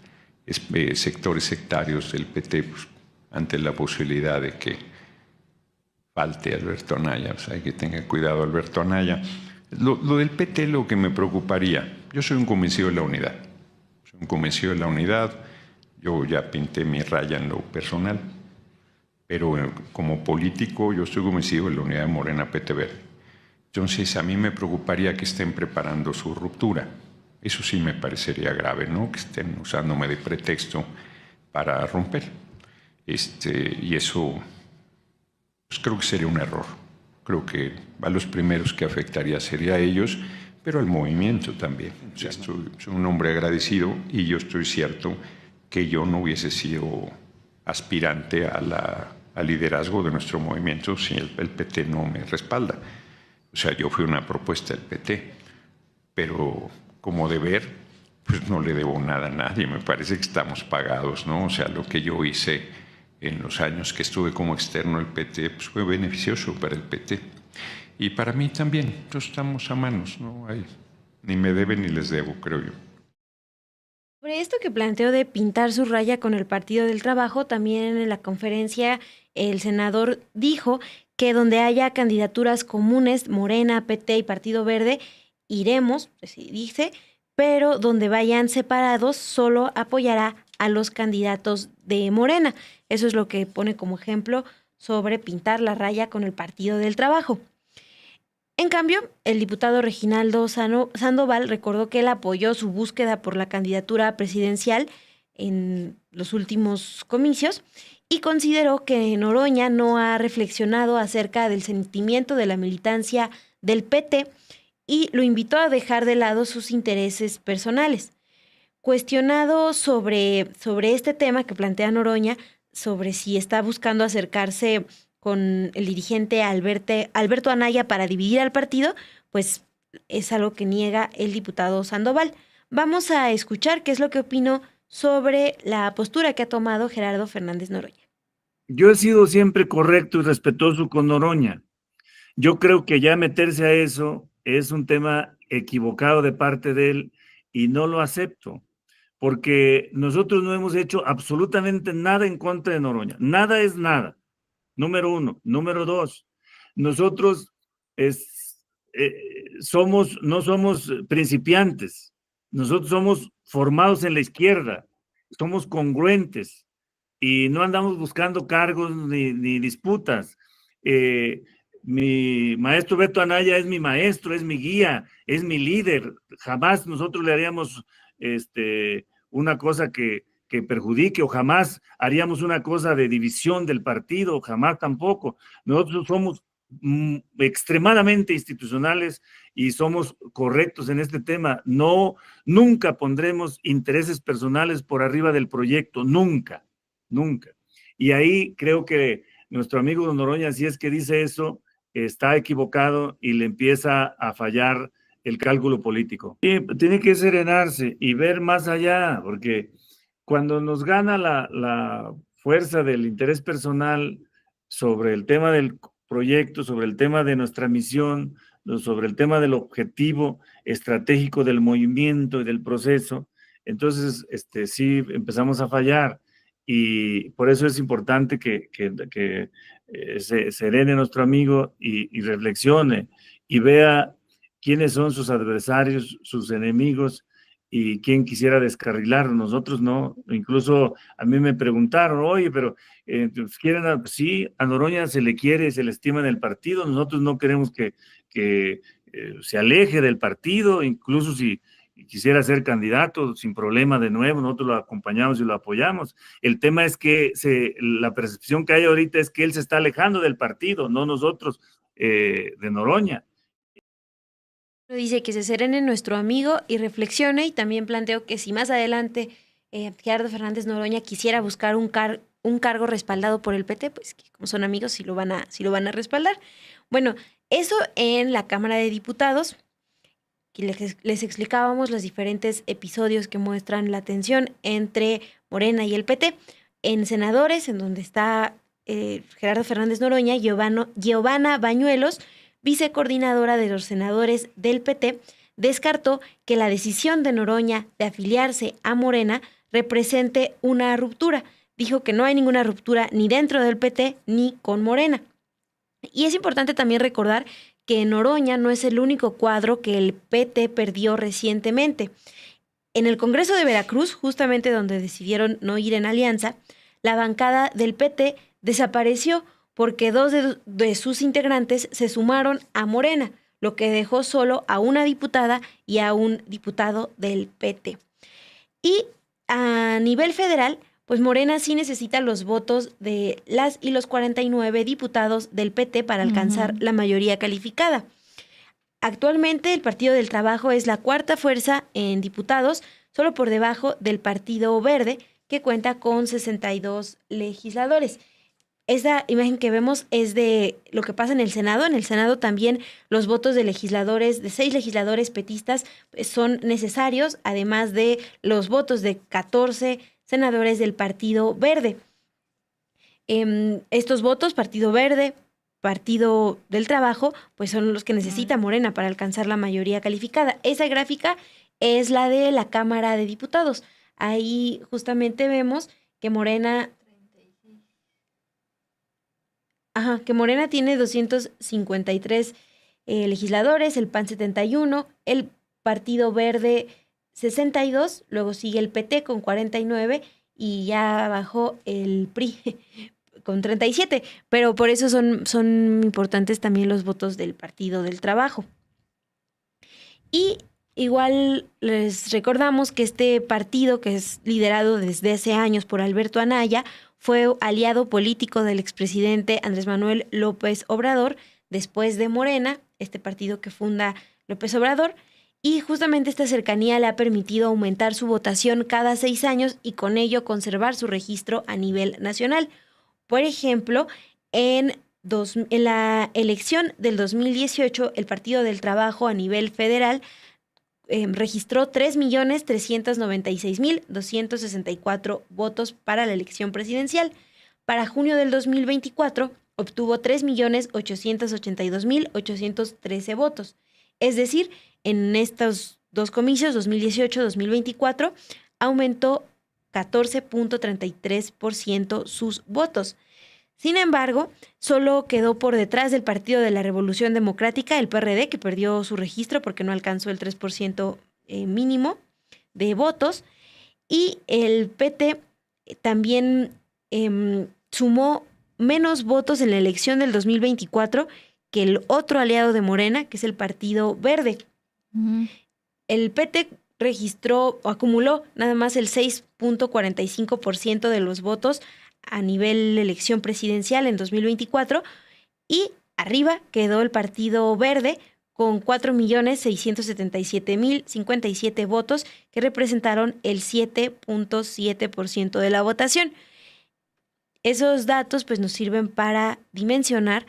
sectores sectarios del PT, pues, ante la posibilidad de que falte Alberto Anaya. O sea, hay que tener cuidado Alberto Anaya. Lo del PT, lo que me preocuparía, yo soy un convencido de la unidad. Soy un convencido de la unidad. Yo ya pinté mi raya en lo personal, pero como político yo estoy convencido de la unidad de Morena PT Verde. Entonces a mí me preocuparía que estén preparando su ruptura. Eso sí me parecería grave, ¿no? Que estén usándome de pretexto para romper. Y eso, pues creo que sería un error. Creo que a los primeros que afectaría sería a ellos, pero al movimiento también. O sea, soy un hombre agradecido y yo estoy cierto que yo no hubiese sido aspirante al liderazgo de nuestro movimiento si el PT no me respalda. O sea, yo fui una propuesta del PT, pero como deber, pues no le debo nada a nadie. Me parece que estamos pagados, ¿no? O sea, lo que yo hice en los años que estuve como externo del PT, pues fue beneficioso para el PT. Y para mí también. Entonces estamos a manos, ¿no? Ni me deben ni les debo, creo yo. Sobre esto que planteó de pintar su raya con el Partido del Trabajo, también en la conferencia el senador dijo que donde haya candidaturas comunes, Morena, PT y Partido Verde, iremos, así dice, pero donde vayan separados solo apoyará a los candidatos de Morena. Eso es lo que pone como ejemplo sobre pintar la raya con el Partido del Trabajo. En cambio, el diputado Reginaldo Sandoval recordó que él apoyó su búsqueda por la candidatura presidencial en los últimos comicios y consideró que Noroña no ha reflexionado acerca del sentimiento de la militancia del PT y lo invitó a dejar de lado sus intereses personales. Cuestionado sobre este tema que plantea Noroña, sobre si está buscando acercarse con el dirigente Alberto Anaya para dividir al partido, pues es algo que niega el diputado Sandoval. Vamos a escuchar qué es lo que opinó sobre la postura que ha tomado Gerardo Fernández Noroña. Yo he sido siempre correcto y respetuoso con Noroña. Yo creo que ya meterse a eso es un tema equivocado de parte de él y no lo acepto, porque nosotros no hemos hecho absolutamente nada en contra de Noroña. Nada es nada. Número uno. Número dos, nosotros no somos principiantes, nosotros somos formados en la izquierda, somos congruentes y no andamos buscando cargos ni disputas. Mi maestro Beto Anaya es mi maestro, es mi guía, es mi líder. Jamás nosotros le haríamos una cosa que perjudique o jamás haríamos una cosa de división del partido, jamás tampoco. Nosotros somos extremadamente institucionales y somos correctos en este tema. Nunca pondremos intereses personales por arriba del proyecto, nunca. Y ahí creo que nuestro amigo Don Noroña, si es que dice eso, está equivocado y le empieza a fallar el cálculo político. Y tiene que serenarse y ver más allá, porque cuando nos gana la fuerza del interés personal sobre el tema del proyecto, sobre el tema de nuestra misión, sobre el tema del objetivo estratégico del movimiento y del proceso, entonces sí empezamos a fallar. Y por eso es importante que se serene nuestro amigo y reflexione y vea quiénes son sus adversarios, sus enemigos y quién quisiera descarrilar. Nosotros no. Incluso a mí me preguntaron, oye, pero ¿quieren? Sí, a Noroña se le quiere, se le estima en el partido. Nosotros no queremos que se aleje del partido, incluso si quisiera ser candidato, sin problema de nuevo, nosotros lo acompañamos y lo apoyamos. El tema es que la percepción que hay ahorita es que él se está alejando del partido, no nosotros, de Noroña. Dice que se serene nuestro amigo y reflexione, y también planteó que si más adelante Gerardo Fernández Noroña quisiera buscar un cargo respaldado por el PT, pues que como son amigos sí lo van a respaldar. Bueno, eso en la Cámara de Diputados. Les explicábamos los diferentes episodios que muestran la tensión entre Morena y el PT. En senadores, en donde está Gerardo Fernández Noroña, Giovanna Bañuelos, vicecoordinadora de los senadores del PT, descartó que la decisión de Noroña de afiliarse a Morena represente una ruptura. Dijo que no hay ninguna ruptura ni dentro del PT ni con Morena. Y es importante también recordar que Noroña no es el único cuadro que el PT perdió recientemente. En el Congreso de Veracruz, justamente donde decidieron no ir en alianza, la bancada del PT desapareció porque 2 de sus integrantes se sumaron a Morena, lo que dejó solo a una diputada y a un diputado del PT. Y a nivel federal, pues Morena sí necesita los votos de las y los 49 diputados del PT para alcanzar la mayoría calificada. Actualmente el Partido del Trabajo es la 4ª fuerza en diputados, solo por debajo del Partido Verde, que cuenta con 62 legisladores. Esta imagen que vemos es de lo que pasa en el Senado. En el Senado también los votos de 6 legisladores petistas son necesarios, además de los votos de 14 senadores del Partido Verde. Estos votos, Partido Verde, Partido del Trabajo, pues son los que necesita Morena para alcanzar la mayoría calificada. Esa gráfica es la de la Cámara de Diputados. Ahí justamente vemos que Morena tiene 253 legisladores, el PAN 71, el Partido Verde 62, luego sigue el PT con 49 y ya abajo el PRI con 37, pero por eso son importantes también los votos del Partido del Trabajo. Y igual les recordamos que este partido, que es liderado desde hace años por Alberto Anaya, fue aliado político del expresidente Andrés Manuel López Obrador, después de Morena, este partido que funda López Obrador, y justamente esta cercanía le ha permitido aumentar su votación cada 6 años y con ello conservar su registro a nivel nacional. Por ejemplo, en la elección del 2018, el Partido del Trabajo a nivel federal registró 3.396.264 votos para la elección presidencial. Para junio del 2024 obtuvo 3.882.813 votos. Es decir, en estos 2 comicios, 2018-2024, aumentó 14.33% sus votos. Sin embargo, solo quedó por detrás del Partido de la Revolución Democrática, el PRD, que perdió su registro porque no alcanzó el 3% mínimo de votos, y el PT también sumó menos votos en la elección del 2024 que el otro aliado de Morena, que es el Partido Verde. El PT registró o acumuló nada más el 6.45% de los votos a nivel elección presidencial en 2024 y arriba quedó el Partido Verde con 4.677.057 votos que representaron el 7.7% de la votación. Esos datos pues nos sirven para dimensionar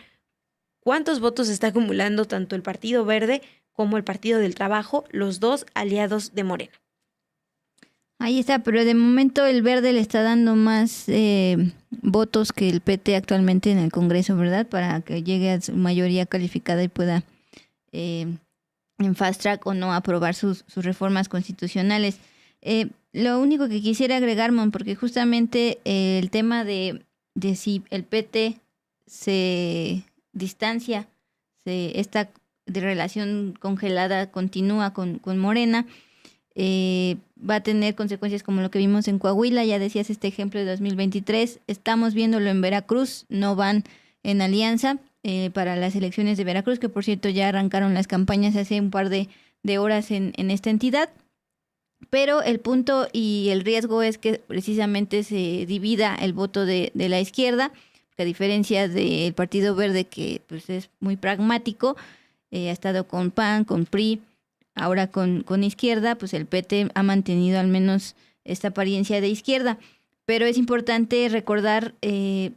cuántos votos está acumulando tanto el Partido Verde como el Partido del Trabajo, los dos aliados de Morena. Ahí está, pero de momento el Verde le está dando más votos que el PT actualmente en el Congreso, ¿verdad? Para que llegue a su mayoría calificada y pueda en fast track o no aprobar sus reformas constitucionales. Lo único que quisiera agregar, Mon, porque justamente el tema de si el PT se distancia, está de relación congelada continúa con Morena. Va a tener consecuencias como lo que vimos en Coahuila, ya decías este ejemplo de 2023, estamos viéndolo en Veracruz, no van en alianza para las elecciones de Veracruz, que por cierto ya arrancaron las campañas hace un par de horas en esta entidad, pero el punto y el riesgo es que precisamente se divida el voto de la izquierda, porque a diferencia del Partido Verde, que pues es muy pragmático, ha estado con PAN, con PRI, ahora con izquierda, pues el PT ha mantenido al menos esta apariencia de izquierda. Pero es importante recordar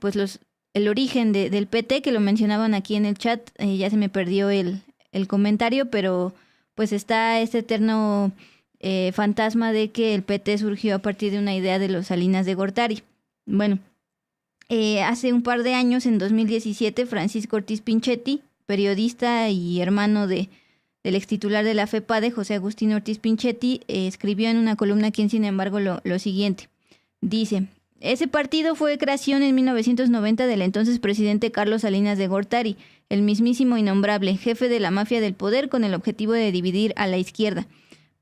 pues el origen del PT, que lo mencionaban aquí en el chat. Ya se me perdió el comentario, pero pues está este eterno fantasma de que el PT surgió a partir de una idea de los Salinas de Gortari. Bueno, hace un par de años, en 2017, Francisco Ortiz Pinchetti, periodista y hermano del extitular de la FEPADE, José Agustín Ortiz Pinchetti, escribió en una columna aquí en Sin embargo lo siguiente. Dice: ese partido fue creación en 1990 del entonces presidente Carlos Salinas de Gortari, el mismísimo innombrable, jefe de la mafia del poder, con el objetivo de dividir a la izquierda.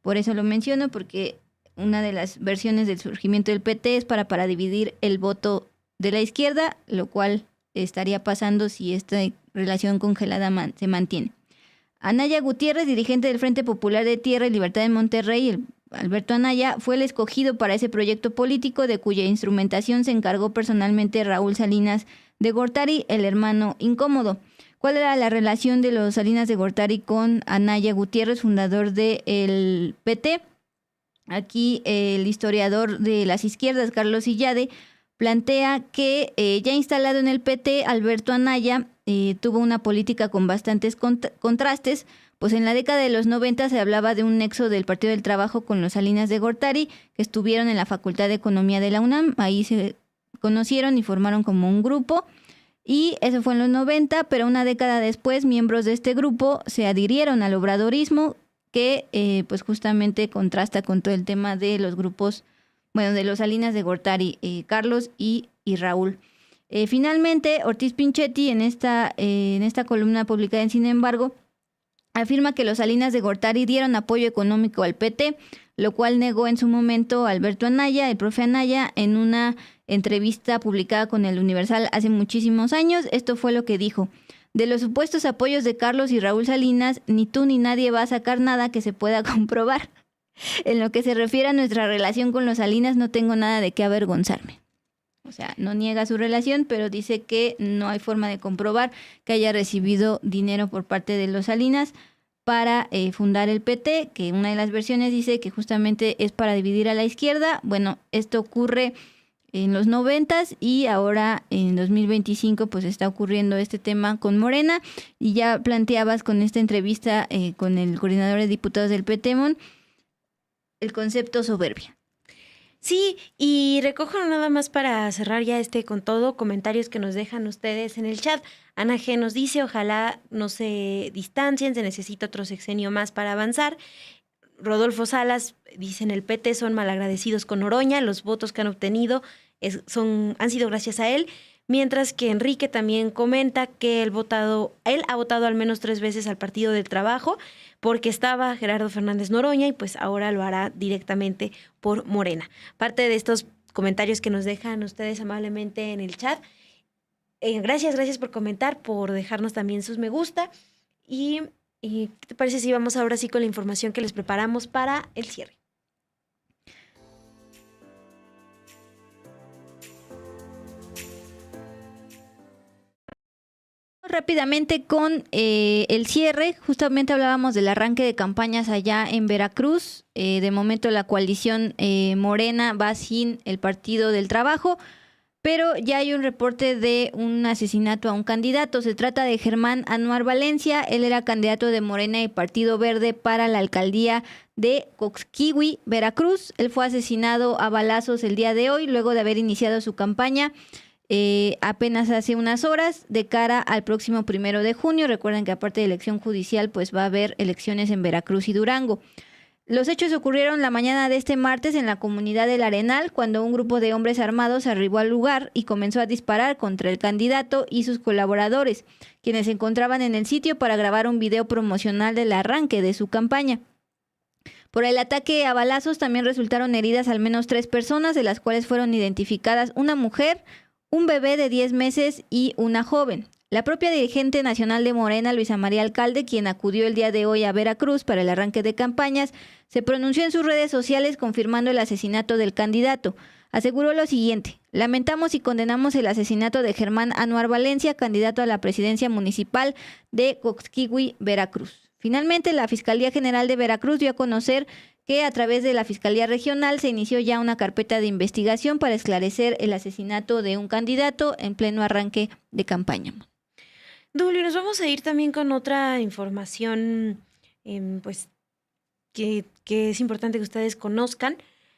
Por eso lo menciono, porque una de las versiones del surgimiento del PT es para dividir el voto de la izquierda, lo cual estaría pasando si esta relación congelada se mantiene. Anaya Gutiérrez, dirigente del Frente Popular de Tierra y Libertad de Monterrey, Alberto Anaya, fue el escogido para ese proyecto político, de cuya instrumentación se encargó personalmente Raúl Salinas de Gortari, el hermano incómodo. ¿Cuál era la relación de los Salinas de Gortari con Anaya Gutiérrez, fundador del PT? Aquí el historiador de las izquierdas, Carlos Illade, plantea que ya instalado en el PT, Alberto Anaya tuvo una política con bastantes contrastes, pues en la década de los 90 se hablaba de un nexo del Partido del Trabajo con los Salinas de Gortari, que estuvieron en la Facultad de Economía de la UNAM, ahí se conocieron y formaron como un grupo, y eso fue en los 90, pero una década después miembros de este grupo se adhirieron al obradorismo, que pues justamente contrasta con todo el tema de los grupos, bueno, de los Salinas de Gortari, Carlos y Raúl. Finalmente, Ortiz Pinchetti, en esta columna publicada en Sin embargo, afirma que los Salinas de Gortari dieron apoyo económico al PT, lo cual negó en su momento Alberto Anaya, el profe Anaya, en una entrevista publicada con el Universal hace muchísimos años. Esto fue lo que dijo: de los supuestos apoyos de Carlos y Raúl Salinas, ni tú ni nadie va a sacar nada que se pueda comprobar. En lo que se refiere a nuestra relación con los Salinas, no tengo nada de qué avergonzarme. O sea, no niega su relación, pero dice que no hay forma de comprobar que haya recibido dinero por parte de los Salinas para fundar el PT, que una de las versiones dice que justamente es para dividir a la izquierda. Bueno, esto ocurre en los 90s y ahora en 2025 pues está ocurriendo este tema con Morena, y ya planteabas con esta entrevista con el coordinador de diputados del PT, el concepto soberbia. Sí, y recojo nada más para cerrar ya con todo, comentarios que nos dejan ustedes en el chat. Ana G nos dice: ojalá no se distancien, se necesita otro sexenio más para avanzar. Rodolfo Salas dice: en el PT son malagradecidos con Noroña, los votos que han obtenido han sido gracias a él. Mientras que Enrique también comenta que él ha votado al menos 3 veces al Partido del Trabajo, porque estaba Gerardo Fernández Noroña, y pues ahora lo hará directamente por Morena. Parte de estos comentarios que nos dejan ustedes amablemente en el chat. Gracias por comentar, por dejarnos también sus me gusta. Y ¿qué te parece si vamos ahora sí con la información que les preparamos para el cierre? Rápidamente con el cierre. Justamente hablábamos del arranque de campañas allá en Veracruz. De momento la coalición Morena va sin el Partido del Trabajo, pero ya hay un reporte de un asesinato a un candidato. Se trata de Germán Anuar Valencia. Él era candidato de Morena y Partido Verde para la alcaldía de Coxquihui, Veracruz. Él fue asesinado a balazos el día de hoy, luego de haber iniciado su campaña apenas hace unas horas de cara al próximo 1 de junio. Recuerden que aparte de elección judicial, pues va a haber elecciones en Veracruz y Durango. Los hechos ocurrieron la mañana de este martes en la comunidad del Arenal, cuando un grupo de hombres armados arribó al lugar y comenzó a disparar contra el candidato y sus colaboradores, quienes se encontraban en el sitio para grabar un video promocional del arranque de su campaña. Por el ataque a balazos también resultaron heridas al menos 3 personas, de las cuales fueron identificadas una mujer, un bebé de 10 meses y una joven. La propia dirigente nacional de Morena, Luisa María Alcalde, quien acudió el día de hoy a Veracruz para el arranque de campañas, se pronunció en sus redes sociales confirmando el asesinato del candidato. Aseguró lo siguiente: lamentamos y condenamos el asesinato de Germán Anuar Valencia, candidato a la presidencia municipal de Coxquihui, Veracruz. Finalmente, la Fiscalía General de Veracruz dio a conocer que a través de la Fiscalía Regional se inició ya una carpeta de investigación para esclarecer el asesinato de un candidato en pleno arranque de campaña. Dulio, nos vamos a ir también con otra información pues que es importante que ustedes conozcan.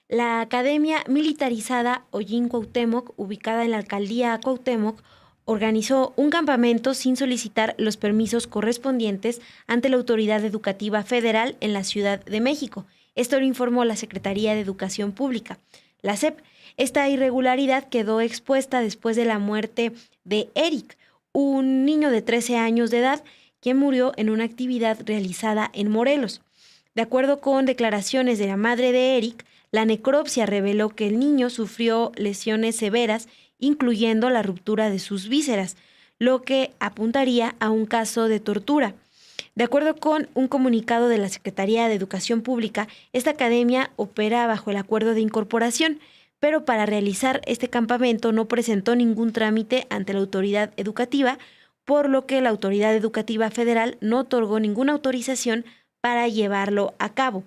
La Academia Militarizada Ollín Cuauhtémoc, ubicada en la Alcaldía Cuauhtémoc, organizó un campamento sin solicitar los permisos correspondientes ante la Autoridad Educativa Federal en la Ciudad de México. Esto lo informó la Secretaría de Educación Pública, la SEP. Esta irregularidad quedó expuesta después de la muerte de Eric, un niño de 13 años de edad, quien murió en una actividad realizada en Morelos. De acuerdo con declaraciones de la madre de Eric, la necropsia reveló que el niño sufrió lesiones severas, incluyendo la ruptura de sus vísceras, lo que apuntaría a un caso de tortura. De acuerdo con un comunicado de la Secretaría de Educación Pública, esta academia opera bajo el acuerdo de incorporación, pero para realizar este campamento no presentó ningún trámite ante la autoridad educativa, por lo que la Autoridad Educativa Federal no otorgó ninguna autorización para llevarlo a cabo.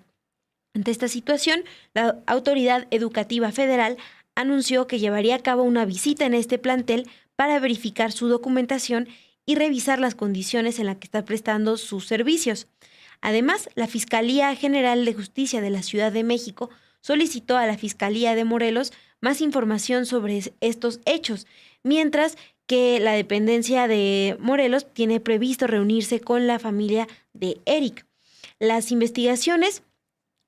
Ante esta situación, la Autoridad Educativa Federal anunció que llevaría a cabo una visita en este plantel para verificar su documentación y revisar las condiciones en las que está prestando sus servicios. Además, la Fiscalía General de Justicia de la Ciudad de México solicitó a la Fiscalía de Morelos más información sobre estos hechos, mientras que la dependencia de Morelos tiene previsto reunirse con la familia de Eric. Las investigaciones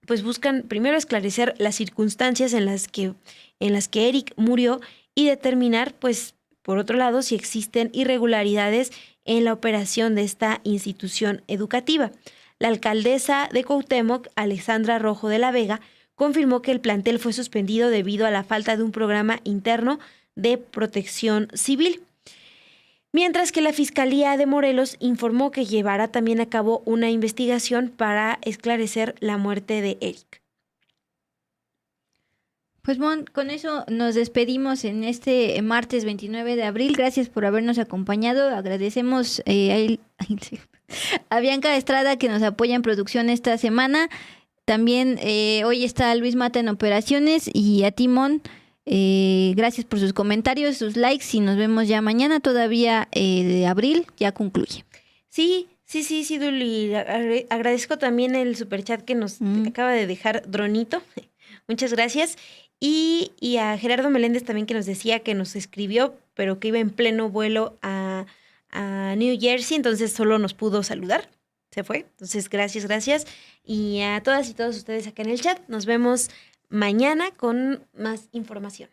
pues buscan primero esclarecer las circunstancias en las que Eric murió y determinar, pues, por otro lado, si existen irregularidades en la operación de esta institución educativa. La alcaldesa de Cuauhtémoc, Alexandra Rojo de la Vega, confirmó que el plantel fue suspendido debido a la falta de un programa interno de protección civil. Mientras que la Fiscalía de Morelos informó que llevará también a cabo una investigación para esclarecer la muerte de Eric. Pues Mon, con eso nos despedimos en este martes 29 de abril. Gracias por habernos acompañado. Agradecemos a Bianca Estrada, que nos apoya en producción esta semana. También hoy está Luis Mata en operaciones, y a Timón. Gracias por sus comentarios, sus likes, y nos vemos ya mañana. Todavía de abril ya concluye. Sí, Duli. Agradezco también el superchat que nos acaba de dejar Dronito. Muchas gracias. Y a Gerardo Meléndez también, que nos decía que nos escribió, pero que iba en pleno vuelo a New Jersey, entonces solo nos pudo saludar. Se fue. Entonces, gracias. Y a todas y todos ustedes acá en el chat. Nos vemos mañana con más información.